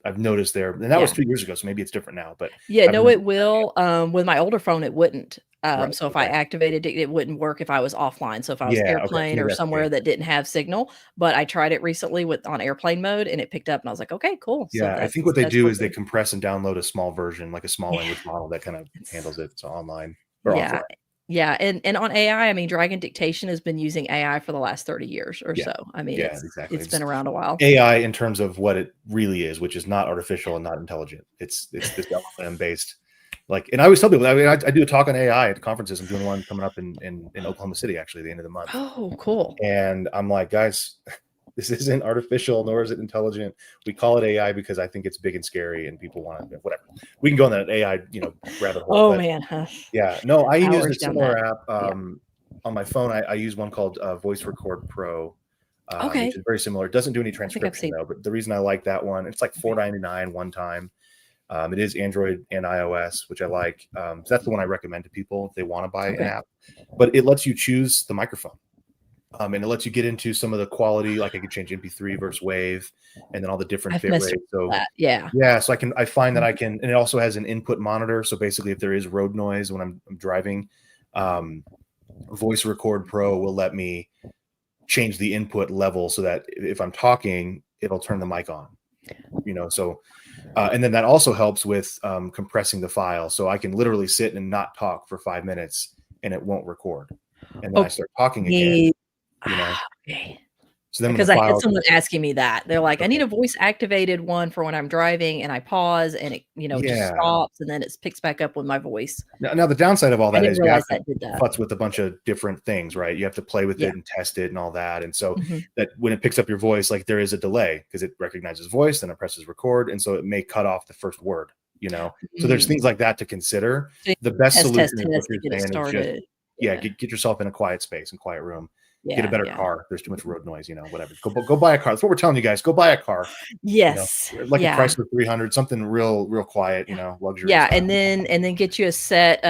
I've noticed there, and that was Yeah. 2 years ago, so maybe it's different now, but Yeah, I've no, noticed it that. will. With my older phone, it wouldn't. Right. So if I Okay. activated it, it wouldn't work if I was offline. So if I was Yeah. Okay. So airplane maybe or that's the somewhere case. that didn't have signal, but I tried it recently with on airplane mode and it picked up and I was like, okay, cool. So Yeah. I that's think what they that's do is they working. compress and download a small version, like a small Yeah. language model that kind of It's handles it. So online or offline. yeah. Yeah. And on AI, I mean, Dragon Dictation has been using AI for the last 30 years or Yeah. so. I mean, Yeah. it's Exactly. it's It's been around a while. AI in terms of what it really is, which is not artificial Yeah. and not intelligent. It's this LLM based. Like, and I always tell people, I mean, I do a talk on AI at conferences. I'm doing one coming up in Oklahoma City, actually, at the end of the month. Oh, cool. And I'm like, guys, this isn't artificial, nor is it intelligent. We call it AI because I think it's big and scary, and people want to, whatever. We can go on that AI, rabbit hole. Oh But man, huh. yeah, no, I used a Hours down that. similar app Yeah. on my phone. I use one called Voice Record Pro, which Okay. is very similar. It doesn't do any I think I've transcription seen. though. But the reason I like that one, it's like Okay. $4.99 one time. It is Android and iOS, which I like. So that's the one I recommend to people if they want to buy an Okay. app. But it lets you choose the microphone. And it lets you get into some of the quality, like I could change MP3 versus WAVE, and then all the different I've bit messed rates. around with So that. Yeah. yeah, so I find that Mhm. I can, and it also has an input monitor. So basically, if there is road noise when I'm driving, um, Voice Record Pro will let me change the input level so that if I'm talking, it'll turn the mic on. So and then that also helps with compressing the file, so I can literally sit and not talk for 5 minutes and it won't record, and then I start talking again. Okay. You know, Okay. So then when Because the I had file, someone asking me that. They're like, "I need okay, a voice activated one for when I'm driving and I pause and it, just yeah. stops and then it picks back up with my voice." Now the downside of all I that didn't is you have realize to that did that. futz with a bunch of different things, right? You have to play with Yeah. it and test it and all that. And so Mhm. that when it picks up your voice, like there is a delay because it recognizes voice, then it presses record. And so it may cut off the first word, you know? So there's Mm. things like that to consider. So you The best test, test, solution is what test to you're get it saying is just, started. yeah, Yeah. get yourself in a quiet space and quiet room. Get a Yeah, better yeah. car. There's too much road noise, whatever. Go buy a car. That's what we're telling you guys. Go buy a car, you know, Yes. like a Yeah. Chrysler 300, something real quiet, luxury Yeah, style. and then get you a set,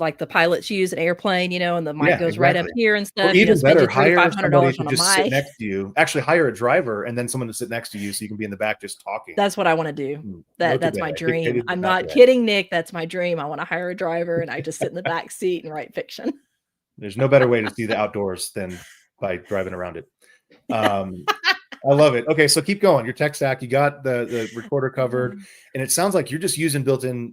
like the pilots use an airplane, and the mic Yeah, goes right up exactly. here and Or stuff, even spend better, you three to hire five hundred somebody dollars to on a just sit mic. next to you. Actually, hire a driver and then someone to sit next to you so you can be in the back just talking. That's what I wanna do. Nota That's my bene, dream. dictated but I'm not not read. kidding, Nick, that's my dream. I wanna hire a driver and I just sit in the back seat and write fiction. There's no better way to see the outdoors than by driving around it. Um, I love it. Okay, so keep going. Your tech stack, you got the recorder covered, Mhm. and it sounds like you're just using built-in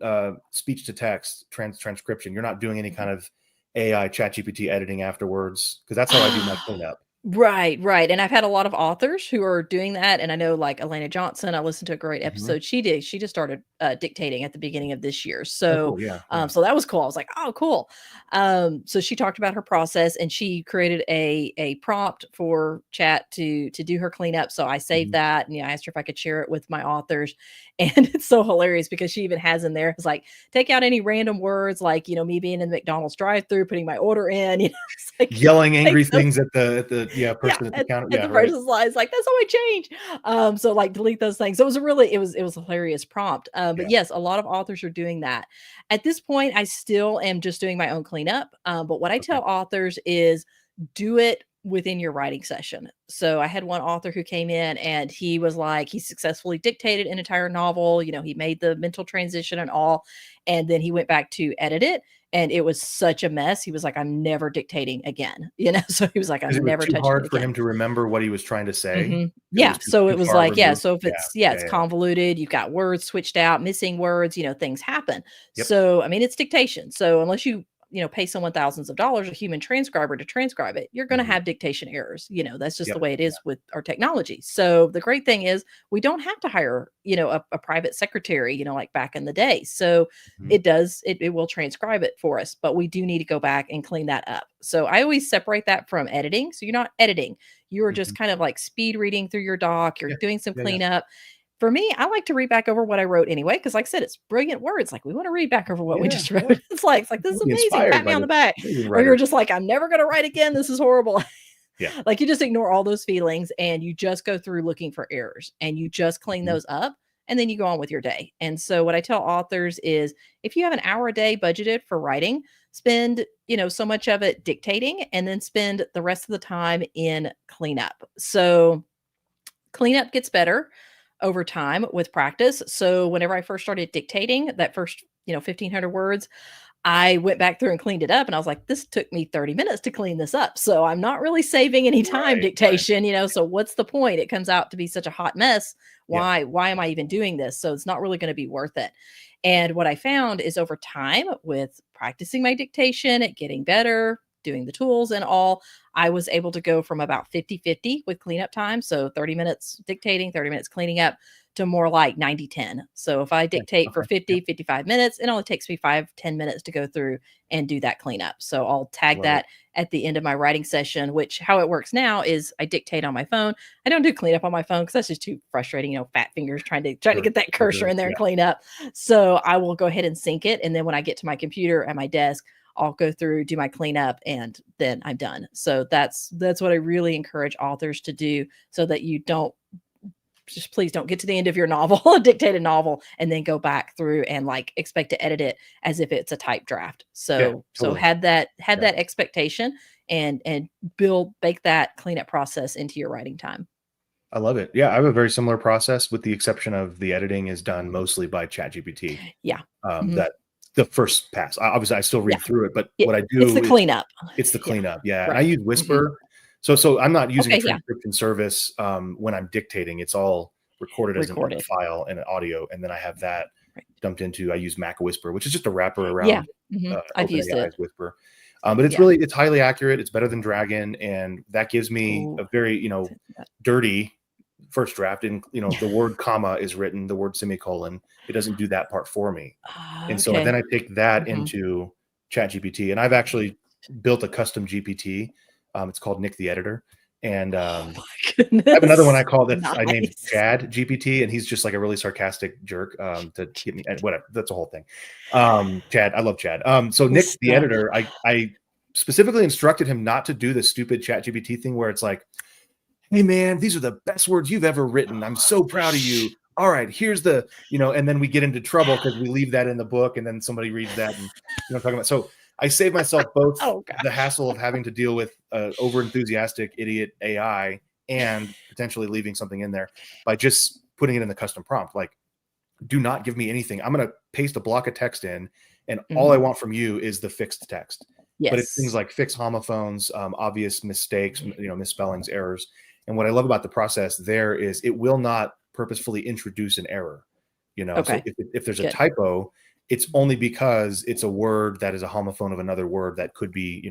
speech to text transcription. You're not doing any kind of AI ChatGPT editing afterwards, because that's how I do my cleanup. Right, right, and I've had a lot of authors who are doing that, and I know, like, Elena Johnson, I listened to a great Mhm. episode she just started, dictating at the beginning of this year, Oh, so, cool. Yeah, yeah. so that was cool, I was like, "Oh, cool." So she talked about her process, and she created a prompt for Chat to do her cleanup, so I saved Mhm. that, and, I asked her if I could share it with my authors, and it's so hilarious because she even has in there, it's like, "Take out any random words," like, me being in the McDonald's drive-through, putting my order in, it's like, Yelling take angry those things at the yeah, person at the and counter. and Yeah, the right. person's lies like, "That's not my change." So, like, delete those things. So, it was a really it was a hilarious prompt. But Yeah. yes, a lot of authors are doing that. At this point, I still am just doing my own cleanup, but what I Okay. tell authors is do it within your writing session. So, I had one author who came in and he was like he successfully dictated an entire novel, he made the mental transition and all, and then he went back to edit it, and it was such a mess. He was like, "I'm never dictating again," So he was like, Because "I'm it was never too touching it hard for again." him to remember what he was trying to say, Mhm. because it Yeah, was too so too it was far like, yeah, removed. so if Yeah, it's yeah, yeah. convoluted, you've got words switched out, missing words, things happen. Yep. So, I mean, it's dictation. So unless you, pay someone thousands of dollars, a human transcriber to transcribe it, you're gonna Mhm. have dictation errors. That's just the Yep. way it Yeah. is with our technology. So the great thing is we don't have to hire, a private secretary, like back in the day. So Mhm. it will transcribe it for us, but we do need to go back and clean that up. So I always separate that from editing. So you're not editing, you're just Mhm. kind of like speed reading through your doc, you're Yeah. doing some Yeah, yeah. cleanup. For me, I like to read back over what I wrote anyway, because like I said, it's brilliant words. Like we want to read back over what we Yeah, just yeah. wrote. It's like, this is You'll be amazing. inspired Pat me by on the this back. amazing Or you're writer. just like, I'm never gonna write again. This is horrible. Yeah. Like you just ignore all those feelings and you just go through looking for errors and you just clean Mhm. those up and then you go on with your day. And so what I tell authors is if you have an hour a day budgeted for writing, spend, so much of it dictating and then spend the rest of the time in cleanup. So cleanup gets better over time with practice. So whenever I first started dictating that first, 1500 words, I went back through and cleaned it up and I was like, this took me 30 minutes to clean this up. So I'm not really saving any time Right, right. dictation, so what's the point? It comes out to be such a hot mess. Yeah. Why am I even doing this? So it's not really going to be worth it. And what I found is over time with practicing my dictation, getting better, doing the tools and all, I was able to go from about 50-50 with cleanup time. So 30 minutes dictating, 30 minutes cleaning up to more like 90-10. So if I Yeah. dictate for Okay. Yep. 50-55 minutes, it only takes me 5-10 minutes to go through and do that cleanup. So I'll tag Love it. that at the end of my writing session, which how it works now is I dictate on my phone. I don't do cleanup on my phone because that's just too frustrating, fat fingers trying to Sure. get that Sure, cursor sure. in there and Yeah. clean up. So I will go ahead and sync it. And then when I get to my computer at my desk, I'll go through, do my cleanup, and then I'm done. So that's what I really encourage authors to do so that you don't just please don't get to the end of your novel, a dictated novel, and then go back through and like expect to edit it as if it's a type draft. Yeah. So Totally. had Yeah. that expectation and bake that cleanup process into your writing time. I love it. Yeah, I have a very similar process with the exception of the editing is done mostly by ChatGPT. Yeah. Mhm. That the first pass. Obviously, I still Yeah. read through it, but It what I it's the do is cleanup. it's the Yeah. cleanup. Yeah, and I Right. use Mhm. Whisper. So I'm not using a Okay, yeah. transcription service when I'm dictating. It's all recorded as a Recorded. file and an audio, and then I have that Right. dumped into. I use Mac Whisper, which is just a wrapper Yeah. around I've used it. OpenAI's Whisper. But it's Yeah. it's highly accurate. It's better than Dragon, and that gives me Ooh. a very dirty first draft. And the word comma is written, the word semicolon. It doesn't do that part for me. And so then Okay. I take that Mhm. into ChatGPT, and I've actually built a custom GPT. It's called Nick the Editor, and Oh my I have another one I goodness. call that I named Nice. Chad GPT, and he's just like a really sarcastic jerk to get me. Whatever, that's a whole thing. Chad, I love Chad. So Nick the So editor, I specifically instructed him not to do the stupid Chat GPT thing where it's like, "Hey man, these are the best words you've ever written. I'm so proud of you. All right, here's the and then we get into trouble because we leave that in the book, and then somebody reads that, and talking about. So I save myself both oh the gosh. hassle of having to deal with over enthusiastic idiot AI and potentially leaving something in there by just putting it in the custom prompt. Like, do not give me anything. I'm going to paste a block of text in, and all I Mhm. want from you is the fixed text. But it's things Yes. like fixed homophones, obvious mistakes, misspellings, errors. And what I love about the process there is it will not purposefully introduce an error. So Okay. if there's a Good. typo, it's only because it's a word that is a homophone of another word that could be,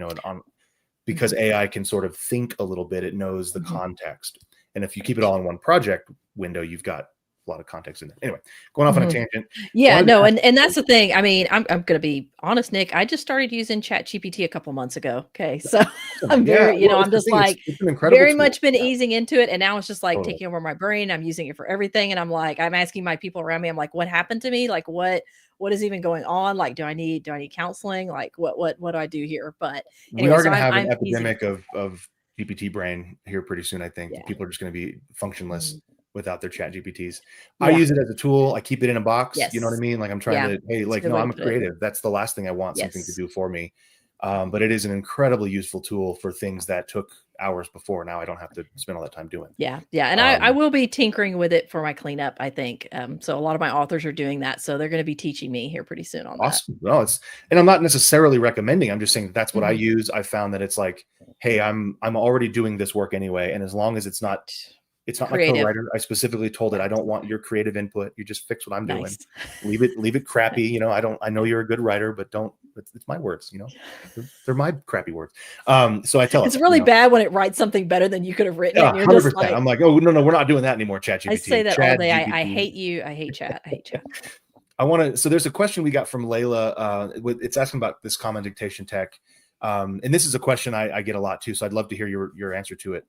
because Mhm. AI can sort of think a little bit, it knows the Mhm. context. And if you keep it all in one project window, you've got a lot of context in there. Anyway, going off on a Mhm. tangent. Yeah, Wanted to no, ask and that's the thing. I mean, I'm gonna be honest, Nick. I just started using ChatGPT a couple months ago. Okay, so awesome. I'm Yeah, very, well, it's I'm the just thing. like It's an incredible very tool. much been Yeah, easing into it, and now it's just like totally. taking over my brain. I'm using it for everything, and I'm like, I'm asking my people around me. I'm like, what happened to me? Like, what is even going on? Like, do I need counseling? Like, what do I do here? But We anyway, are so going to have an I'm easing epidemic into it. of GPT brain here pretty soon. I think Yeah. people are just going to be functionless Mhm. without their Chat GPTs. I Yeah. use it as a tool. I keep it in a box. You know what I Yes. mean? Like I'm trying Yeah. to, hey, It's a like, good no, way to I'm a put it. creative. That's the last thing I want something to Yes. do for me. But it is an incredibly useful tool for things that took hours before. Now I don't have to spend all that time doing. Yeah, yeah, and I Um, will be tinkering with it for my cleanup, I think. So a lot of my authors are doing that, so they're gonna be teaching me here pretty soon on that. Awesome. No, and I'm not necessarily recommending. I'm just saying that's what I Mhm. use. I found that it's like, hey, I'm already doing this work anyway, and as long as it's not my Creative. co-writer. I specifically told it Yeah, I don't want your creative input. You just fix what I'm doing. nice. Leave it crappy. I know you're a good writer, but don't. It's my words. They're my crappy words. So I tell it It's that. really bad when it writes something better than you could have written it, Yeah, and you're just 100%. like, I'm like, oh no, we're not doing that anymore. Chat I say GPT, that all Chad day. I GPT. hate you. I hate chat. I hate chat. I want to. So there's a question we got from Layla. It's asking about this common dictation tech, and this is a question I get a lot too. So I'd love to hear your answer to it.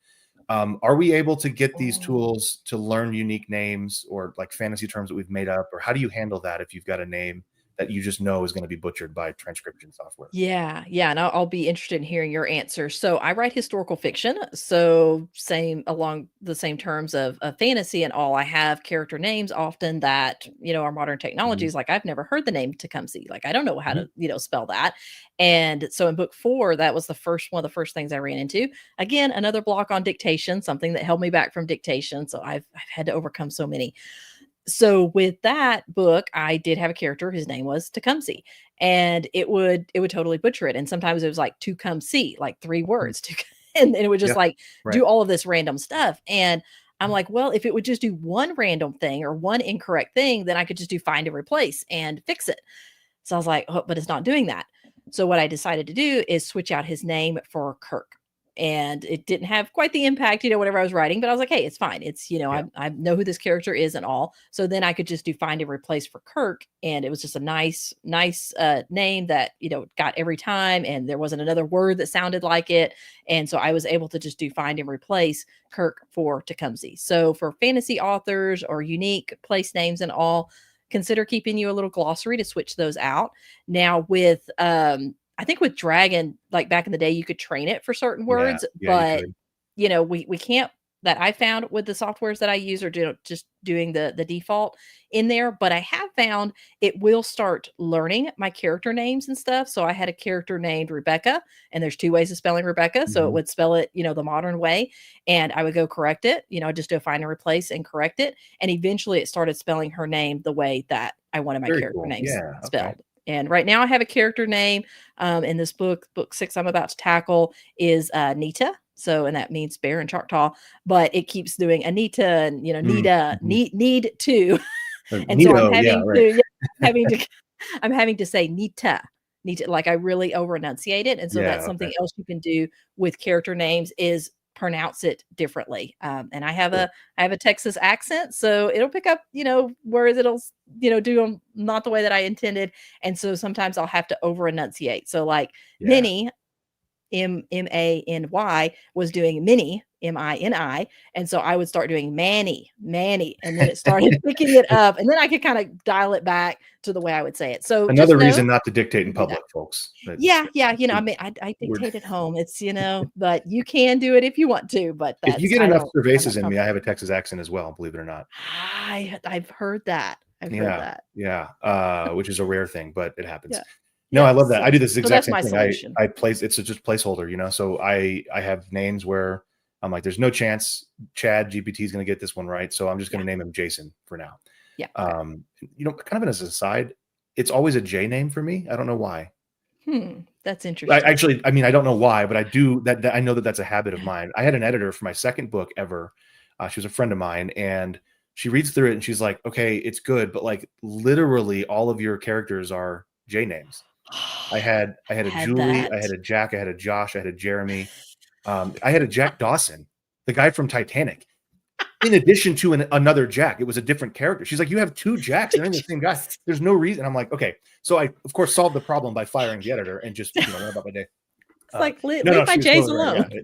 Are we able to get these Oh. tools to learn unique names or like fantasy terms that we've made up, or how do you handle that if you've got a name that you just know is going to be butchered by transcription software? Yeah, yeah, and I'll be interested in hearing your answer. So I write historical fiction, so same along the same terms of fantasy and all. I have character names often that are modern Mhm, technologies. Like I've never heard the name Tecumseh. Like I don't know how mhm. to spell that. And so in book 4, that was the first one of the first things I ran into. Again, another block on dictation, something that held me back from dictation. So I've had to overcome so many. So with that book, I did have a character, his name was Tecumseh, and it would totally butcher it, and sometimes it was like to come see, like 3 Mm. words to and it would just, Yeah, like, right. do all of this random stuff, and I'm like, "Well, if it would just do one random thing or one incorrect thing, then I could just do find and replace and fix it." So I was like, "Oh, but it's not doing that." So what I decided to do is switch out his name for Kirk. And it didn't have quite the impact, whatever I was writing, but I was like, hey, it's fine. It's, Yeah, I know who this character is and all. So then I could just do find and replace for Kirk. And it was just a nice name that, got every time. And there wasn't another word that sounded like it. And so I was able to just do find and replace Kirk for Tecumseh. So for fantasy authors or unique place names and all, consider keeping you a little glossary to switch those out. Now with I think with Dragon, like back in the day, you could train it for certain yeah, words, yeah. You but could. we can't that I found with the softwares that I use or just doing the default in there. But I have found it will start learning my character names and stuff. So I had a character named Rebecca, and there's 2 ways of spelling Rebecca. So it Mhm. would spell it, the modern way, and I would go correct it, just do a find and replace and correct it. And eventually it started spelling her name the way that I wanted my Very character cool. names Yeah. Okay. spelled. And right now I have a character name in this book 6 I'm about to tackle is Nita. So, and that means bear in Choctaw, but it keeps doing Anita and, Nita, Mhm. need to. And so I'm Neato. Yeah. having Right. to, yeah, having to, I'm having to say Nita, need to, like, I really over enunciate it. And so that's Yeah. something Okay. else you can do with character names is pronounce it differently. And Cool. I have a Texas accent, so it'll pick up, whereas do them not the way that I intended. And so sometimes I'll have to over enunciate. So like Yeah. many, Many was doing mini, Mini, and so I would start doing Manny, and then it started picking it up, and then I could kind of dial it back to the way I would say it. So just Another know reason not to dictate you in can do that. public, folks. That's Yeah, yeah, I mean, I we're dictate at home. It's, but you can do it if you want to, but if you that's get enough I'm not cervases in me, I comfortable have a with it. Texas accent as well, believe it or not. I've heard that. I've heard Yeah, that. yeah, which is a rare thing, but it happens. Yeah. No, I love Yes. that. I do this So exact that's same my thing. solution. I place it's just placeholder, so I have names where I'm like, there's no chance Chad GPT is going to get this one right, so I'm just going Yeah. to name him Jason for now. Yeah. Okay. Kind of as an aside, it's always a J name for me. I don't know why. That's interesting. I mean, I don't know why, but I do that. I know that that's a habit of mine. I had an editor for my second book ever. She was a friend of mine, and she reads through it and she's like, "Okay, it's good, but like literally all of your characters are J names." I had a Had Julie, that. I had a Jack, I had a Josh, I had a Jeremy, I had a Jack Dawson, the guy from Titanic. In addition to another Jack, it was a different character. She's like, "You have two Jacks, they're in the same guy. There's no reason." I'm like, "Okay." So I, of course, solved the problem by firing the editor and just went about my day. It's like, No, leave my she was J's totally right. alone. Yeah.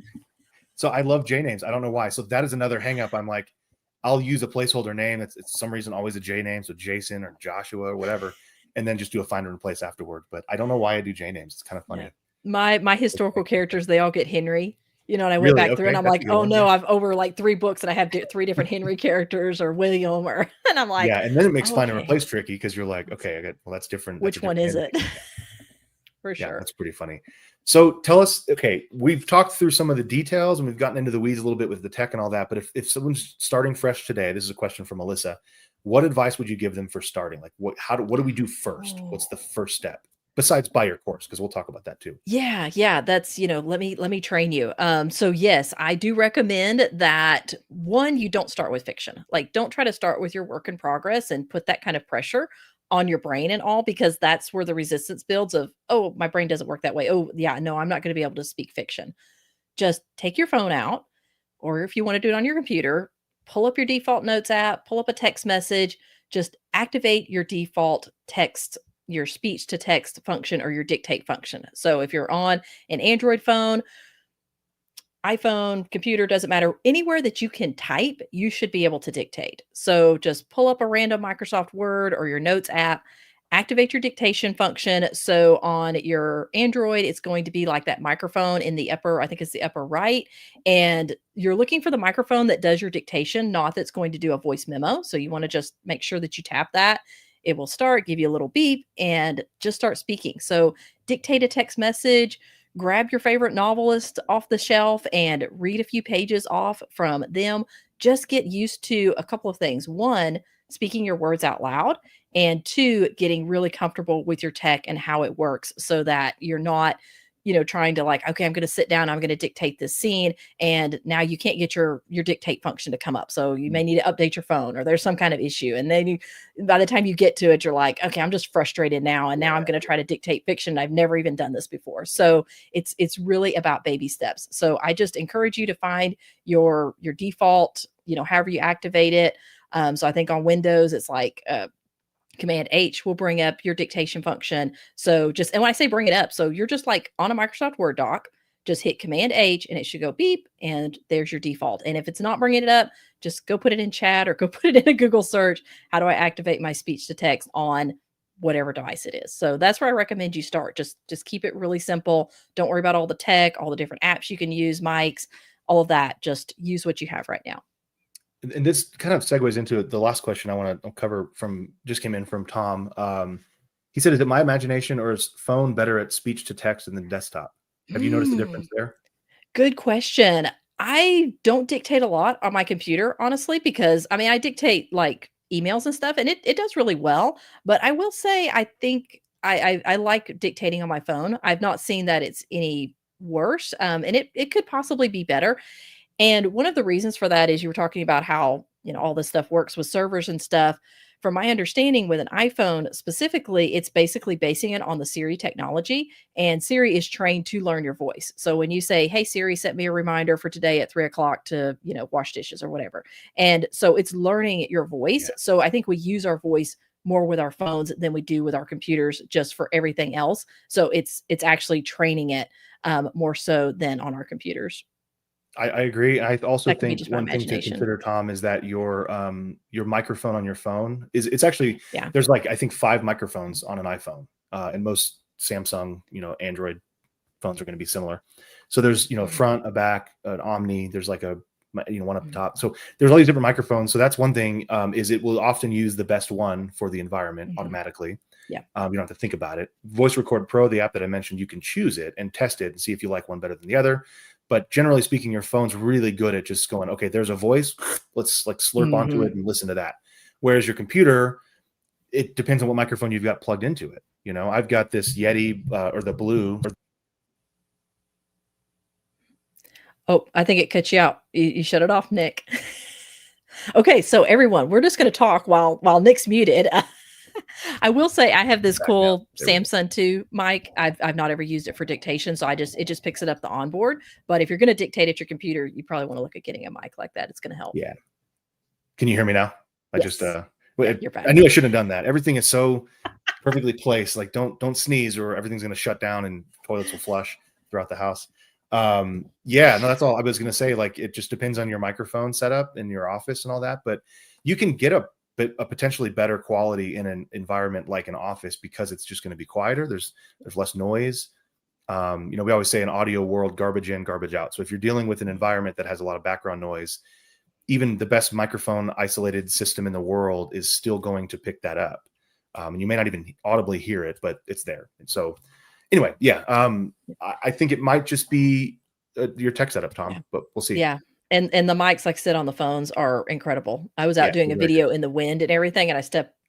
So I love J names. I don't know why. So that is another hang up. I'm like, I'll use a placeholder name. It's some reason always a J name. So Jason or Joshua or whatever, and then just do a find and replace afterward. But I don't know why I do J names. It's kind of Yeah. funny. My historical characters, they all get Henry, and I went Really? back through and Okay. I'm That's a like, good "Oh one. no, Yeah. I've over like 3 books and I have 3 different Henry characters or William," or and I'm like, Yeah. And then it makes "Oh, find and okay. replace tricky because you're like, okay, well, that's different. That's a Which one different is it?" entity. For Yeah, sure. that's pretty funny. So tell us, okay, we've talked through some of the details and we've gotten into the weeds a little bit with the tech and all that. But if someone's starting fresh today, this is a question from Melissa. What advice would you give them for starting? Like what do we do first? What's the Oh. first step besides buy your course? Because we'll talk about that too. Yeah, yeah, that's, let me train you. So yes, I do recommend that one, you don't start with fiction. Like don't try to start with your work in progress and put that kind of pressure on your brain and all because that's where the resistance builds of, oh, my brain doesn't work that way. Oh, yeah, no, I'm not going to be able to speak fiction. Just take your phone out or if you want to do it on your computer, pull up your default notes app, pull up a text message, just activate your default text, your speech to text function or your dictate function. So if you're on an Android phone, iPhone, computer, doesn't matter. Anywhere that you can type, you should be able to dictate. So just pull up a random Microsoft Word or your notes app, activate your dictation function. So on your Android, it's going to be like that microphone in the upper, I think it's the upper right. And you're looking for the microphone that does your dictation, not that's going to do a voice memo. So you want to just make sure that you tap that. It will start, give you a little beep, and just start speaking. So dictate a text message, grab your favorite novelist off the shelf and read a few pages off from them. Just get used to a couple of things. One, speaking your words out loud, and two, getting really comfortable with your tech and how it works so that you're not, trying to like, okay, I'm going to sit down, I'm going to dictate this scene, and now you can't get your dictate function to come up. So you may need to update your phone or there's some kind of issue. And then by the time you get to it, you're like, okay, I'm just frustrated now. And now I'm going to try to dictate fiction. I've never even done this before. So it's really about baby steps. So I just encourage you to find your default, however you activate it. So I think on Windows, it's like Command H will bring up your dictation function. So and when I say bring it up, so you're just like on a Microsoft Word doc, just hit Command H and it should go beep and there's your default. And if it's not bringing it up, just go put it in chat or go put it in a Google search. How do I activate my speech to text on whatever device it is? So that's where I recommend you start. Just keep it really simple. Don't worry about all the tech, all the different apps you can use, mics, all of that. Just use what you have right now. And this kind of segues into the last question I want to cover just came in from Tom. He said, "Is it my imagination or is phone better at speech to text than the desktop?" Have you noticed a difference there? Good question. I don't dictate a lot on my computer, honestly, because I mean, I dictate like emails and stuff, and it does really well. But I will say, I think I like dictating on my phone. I've not seen that it's any worse, and it could possibly be better. And one of the reasons for that is you were talking about how all this stuff works with servers and stuff. from my understanding with an iPhone specifically, it's basically basing it on the Siri technology, and Siri is trained to learn your voice. So when you say, "Hey Siri, set me a reminder for today at 3 o'clock to, wash dishes," or whatever. And so it's learning your voice. Yeah. So I think we use our voice more with our phones than we do with our computers just for everything else. So it's actually training it more so than on our computers. I agree. I also That could be think just my one thing to imagination. consider, Tom, is that your microphone on your phone it's actually, Yeah. there's like, I think 5 microphones on an iPhone, and most Samsung, Android phones are going to be similar. So there's, Mhm. front, a back, an Omni. There's like one up Mhm. top. So there's all these different microphones. So that's one thing, is it will often use the best one for the environment Mhm. automatically. Yeah. You don't have to think about it. Voice Record Pro, the app that I mentioned, you can choose it and test it and see if you like one better than the other. But generally speaking, your phone's really good at just going, okay, there's a voice, let's like slurp onto it Mhm. and listen to that. Whereas your computer, it depends on what microphone you've got plugged into it. I've got this Yeti, or the Blue. Oh, I think it cut you out. You shut it off, Nick. Okay, so everyone, we're just gonna talk while Nick's muted. I will say I have this Back now. cool There we go. Samsung 2 mic. I've not ever used it for dictation, so it just picks it up the onboard. But if you're gonna dictate at your computer, you probably wanna look at getting a mic like that. It's gonna help. Yeah. Can you hear me now? I just Yes. Yeah, you're I back. knew I shouldn't have done that. Everything is so perfectly placed. Like don't sneeze or everything's going to shut down and toilets will flush throughout the house. Yeah, no, that's all I was going to say. Like it just depends on your microphone setup in your office and all that, but you can get a potentially better quality in an environment like an office because it's just going to be quieter. There's less noise. We always say in audio world, garbage in, garbage out. So if you're dealing with an environment that has a lot of background noise, even the best microphone isolated system in the world is still going to pick that up. And you may not even audibly hear it, but it's there. And so anyway, yeah, I think it might just be your tech setup, Yeah. Tom, but we'll see. Yeah. And the mics, like I said, on the phones are incredible. I was out Yeah, doing they're a very good. video in the wind and everything, and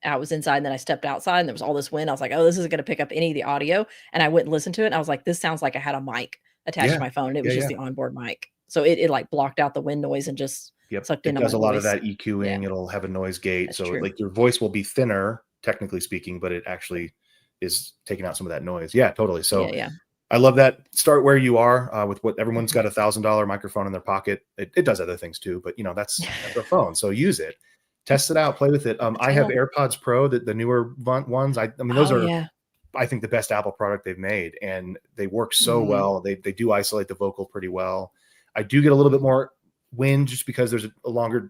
I was inside, and then I stepped outside, and there was all this wind. I was like, "Oh, this isn't gonna pick up any of the audio." And I went and listened to it, and I was like, "This sounds like I had a mic attached to Yeah, my phone," and it yeah, was just yeah. the onboard mic. So it like blocked out the wind noise and just Yep. sucked It into does my a lot of voice. that Yeah, EQing. It'll have a noise gate. that's So true. like your voice will be thinner, technically speaking, but it actually is taking out some of that noise. Yeah, totally. Yeah, So yeah. I love that. Start where you are, with what everyone's Mhm. got $1,000 microphone in their pocket. It does other things too, but that's a phone. So use it, test it out, play with it. That's I have all. AirPods Pro, the newer ones. I mean, those Oh, are, yeah. I think, the best Apple product they've made, and they work so Mhm, well. They do isolate the vocal pretty well. I do get a little bit mhm, more wind just because there's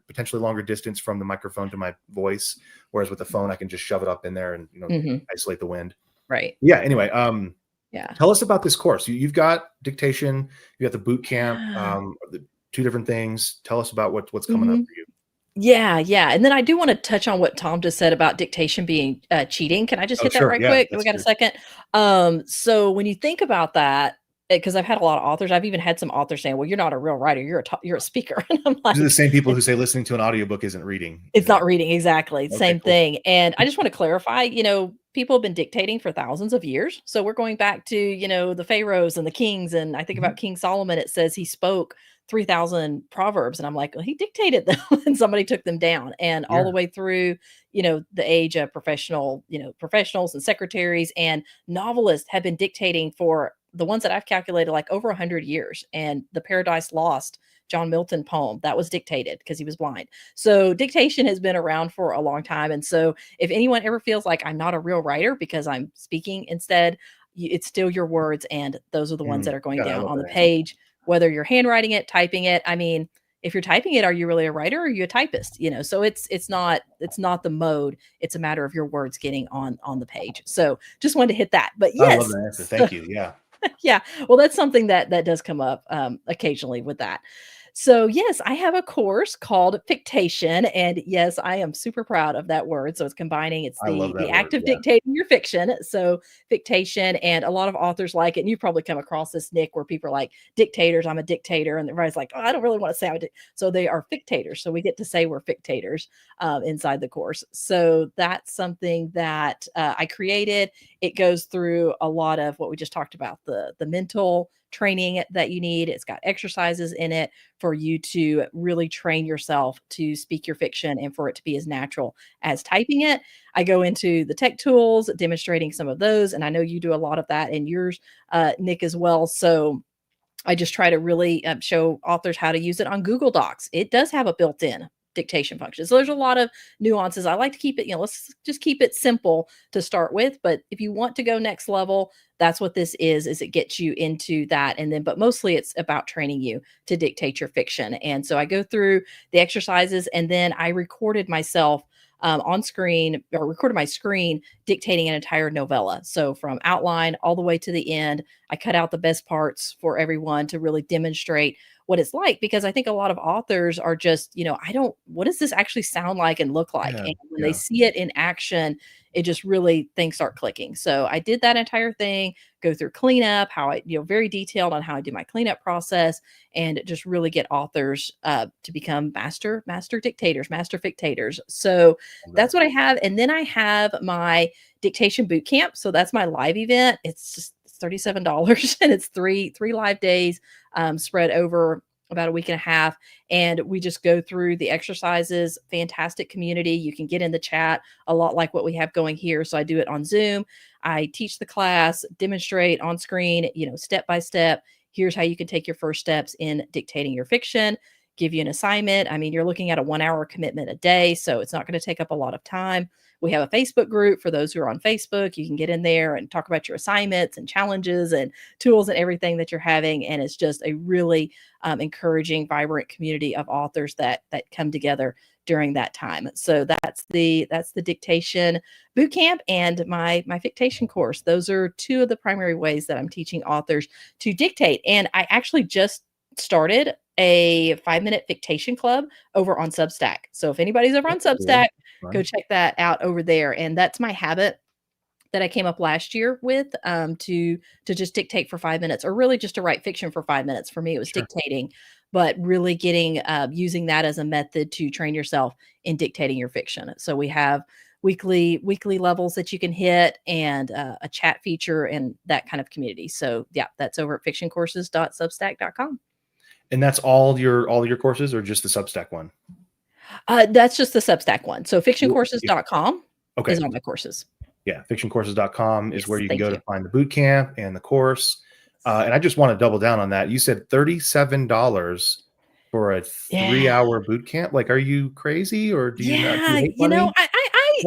potentially longer distance from the microphone to my voice, whereas with the phone I can just shove it up in there and mhm. isolate the wind. Right. Yeah. Anyway, Yeah. tell us about this course. You've got dictation, you got the boot camp, the 2 different things. Tell us about what's coming up Mhm. for you. Yeah, yeah, and then I do wanna touch on what Tom just said about dictation being, cheating. Can I just Oh, hit that sure. right Yeah, quick? We that's got a good. second? So when you think about that, because I've had a lot of authors, I've even had some authors saying, "Well, you're not a real writer, you're a speaker." And I'm These are the like, same people who say listening to an audiobook isn't reading. it's not reading, exactly, Okay, same cool. thing, and I just wanna clarify, people have been dictating for thousands of years, so we're going back to, the pharaohs and the kings, and I think Mhm. about King Solomon, it says he spoke 3,000 proverbs, and I'm like, "Well, he dictated them, and somebody took them down," and all the Yeah. way through, the age of professionals and secretaries and novelists have been dictating for the ones that I've calculated, like, over 100 years, and the Paradise Lost, John Milton poem, that was dictated because he was blind. So dictation has been around for a long time. And so if anyone ever feels like I'm not a real writer because I'm speaking instead, it's still your words. And those are the ones that are going God, I down love on the that answer. page, whether you're handwriting it, typing it. I mean, if you're typing it, are you really a writer or are you a typist? So it's not the mode. It's a matter of your words getting on the page. So just wanted to hit that. But I love yes, that answer. Thank you. Yeah. yeah. Well, that's something that does come up occasionally with that. So yes, I have a course called Fictation, and yes, I am super proud of that word. So it's combining it's I love the that act word. of Yeah. dictating your fiction. So Fictation, and a lot of authors like it. And you've probably come across this, Nick, where people are like dictators. I'm a dictator, and everybody's like, oh, I don't really want to say so they are fictators. So we get to say we're fictators inside the course. So that's something that I created. It goes through a lot of what we just talked about, the mental training that you need. It's got exercises in it for you to really train yourself to speak your fiction and for it to be as natural as typing it. I go into the tech tools, demonstrating some of those. And I know you do a lot of that in yours, Nick, as well. So I just try to really show authors how to use it on Google Docs. It does have a built-in dictation function. So there's a lot of nuances. I like to keep it, let's just keep it simple to start with. But if you want to go next level, that's what this is it gets you into that. And then, but mostly it's about training you to dictate your fiction. And so I go through the exercises and then I recorded myself on screen or recorded my screen dictating an entire novella. So from outline all the way to the end, I cut out the best parts for everyone to really demonstrate what it's like, because I think a lot of authors are just, what does this actually sound like and look like? Yeah, And when yeah. they see it in action, it just really things start clicking. So I did that entire thing, go through cleanup, how I, very detailed on how I do my cleanup process, and just really get authors to become master dictators, master fictators. So that's what I have. And then I have my dictation boot camp. So that's my live event. It's just $37 and it's three live days spread over about a week and a half. And we just go through the exercises. Fantastic community. You can get in the chat a lot like what we have going here. So I do it on Zoom. I teach the class, demonstrate on screen, step by step. Here's how you can take your first steps in dictating your fiction, give you an assignment. I mean, you're looking at a 1 hour commitment a day, so it's not going to take up a lot of time. We have a Facebook group for those who are on Facebook. You can get in there and talk about your assignments and challenges and tools and everything that you're having. And it's just a really encouraging, vibrant community of authors that come together during that time. So that's the dictation bootcamp and my Fictation course. Those are two of the primary ways that I'm teaching authors to dictate. And I actually just started a 5-minute Fictation club over on Substack. So if anybody's over on Substack, go check that out over there. And that's my habit that I came up last year with, to just dictate for 5 minutes, or really just to write fiction for 5 minutes. For me, it was dictating, but really getting using that as a method to train yourself in dictating your fiction. So we have weekly levels that you can hit, and a chat feature and that kind of community. So yeah, that's over at fictioncourses.substack.com. And that's all your courses, or just the Substack one? That's just the Substack one. So fictioncourses.com is all my courses. Yeah, fictioncourses.com is where you can go to find the boot camp and the course. And I just want to double down on that. You said $37 for a 3-hour boot camp. Like, are you crazy, or do you not? Do you hate money?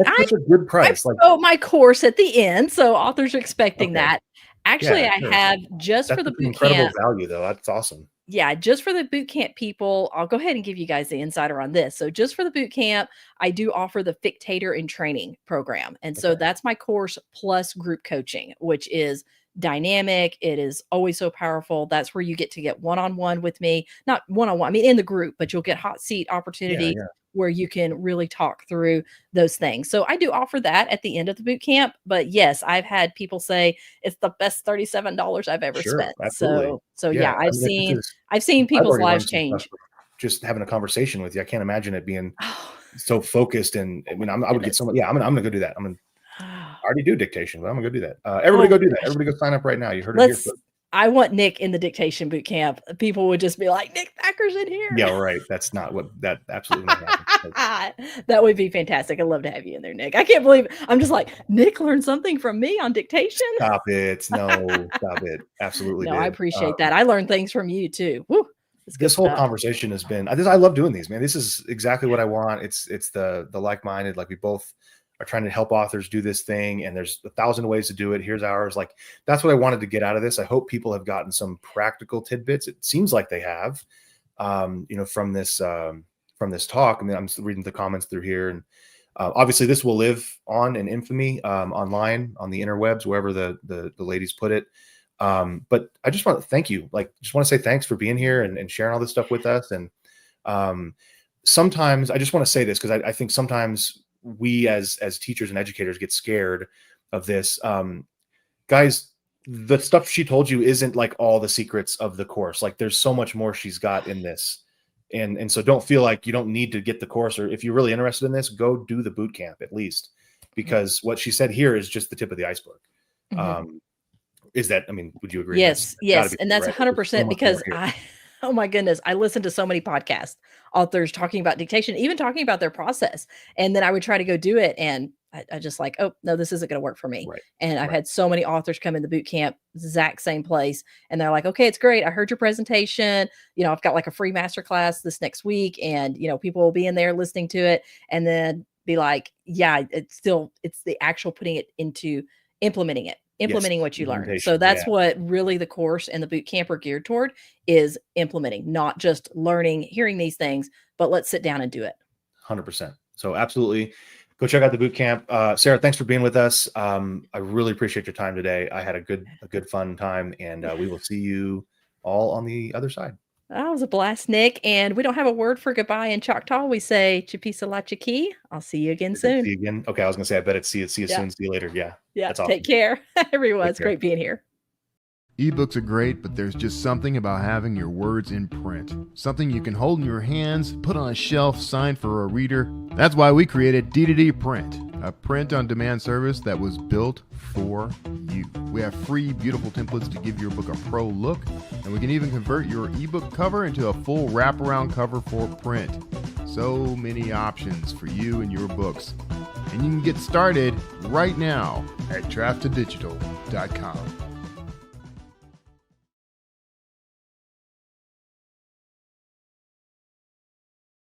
That's such a good price. My course at the end, so authors are expecting that. Actually, I have just for the boot camp. Incredible value, though. That's awesome. Yeah, just for the boot camp people, I'll go ahead and give you guys the insider on this. So just for the boot camp, I do offer the Fictator in Training program. And so that's my course plus group coaching, which is dynamic. It is always so powerful. That's where you get to get one-on-one with me, not one-on-one, I mean, in the group, but you'll get hot seat opportunity where you can really talk through those things. So I do offer that at the end of the boot camp. But yes, I've had people say it's the best $37 I've ever spent. Absolutely. So yeah, I've seen people's lives change. Just having a conversation with you, I can't imagine it being so focused. And I mean, I would get someone. Yeah, I'm gonna go do that. I already do dictation, but I'm gonna go do that. Everybody go do that. Everybody go sign up right now. You heard it here first. I want Nick in the dictation boot camp. People would just be like, Nick Thacker's in here. Yeah, right. That's not what that absolutely not happens. That would be fantastic. I'd love to have you in there, Nick. I can't believe it. I'm just like, Nick learned something from me on dictation. Stop it. No, stop it. Absolutely. No, I appreciate that. I learned things from you too. Woo. This whole conversation has been, I love doing these, man. This is exactly what I want. It's the like-minded, like we both are trying to help authors do this thing, and there's 1,000 ways to do it. Here's ours. Like, that's what I wanted to get out of this. I hope people have gotten some practical tidbits. It seems like they have, from this talk. I mean, I'm reading the comments through here, and obviously this will live on in infamy, online on the interwebs, wherever the ladies put it. But I just want to thank you. Just want to say thanks for being here and sharing all this stuff with us. And sometimes I just want to say this, because I think sometimes we as teachers and educators get scared of this. Guys, the stuff she told you isn't like all the secrets of the course. Like, there's so much more she's got in this. And so don't feel like you don't need to get the course, or if you're really interested in this, go do the boot camp at least, because what she said here is just the tip of the iceberg. Is that, I mean, would you agree? Yes, That's gotta yes, be and true, that's right? There's so 100% much more because here. oh my goodness, I listen to so many podcast authors talking about dictation, even talking about their process, and then I would try to go do it, and I just like, "Oh, no, this isn't gonna work for me." Right. And I've Right. had so many authors come in the boot camp, exact same place, and they're like, "Okay, it's great. I heard your presentation. I've got like a free masterclass this next week, and people will be in there listening to it," and then be like, "Yeah, it's the actual putting it into implementing it." Yes. Implementing what you learn. So Implementation. that's Yeah. what really the course and the boot camp are geared toward is implementing, not just learning, hearing these things, but let's sit down and do it. 100%. So absolutely go check out the boot camp. Sarah, thanks for being with us. I really appreciate your time today. I had a good fun time, and we will see you all on the other side. That was a blast, Nick. And we don't have a word for goodbye in Choctaw. We say Chipisa la Chiki. I'll see you again Is it see soon. you again? Okay, I was gonna say I bet it's see you Yeah. soon, see you later. Yeah. Yeah. That's awesome. Take care. Everyone. Take It's care. great being here. Ebooks are great, but there's just something about having your words in print. Something you can hold in your hands, put on a shelf, sign for a reader. That's why we created D2D Print, a print-on-demand service that was built for you. We have free, beautiful templates to give your book a pro look, and we can even convert your ebook cover into a full wraparound cover for print. So many options for you and your books. And you can get started right now at draftedigital.com.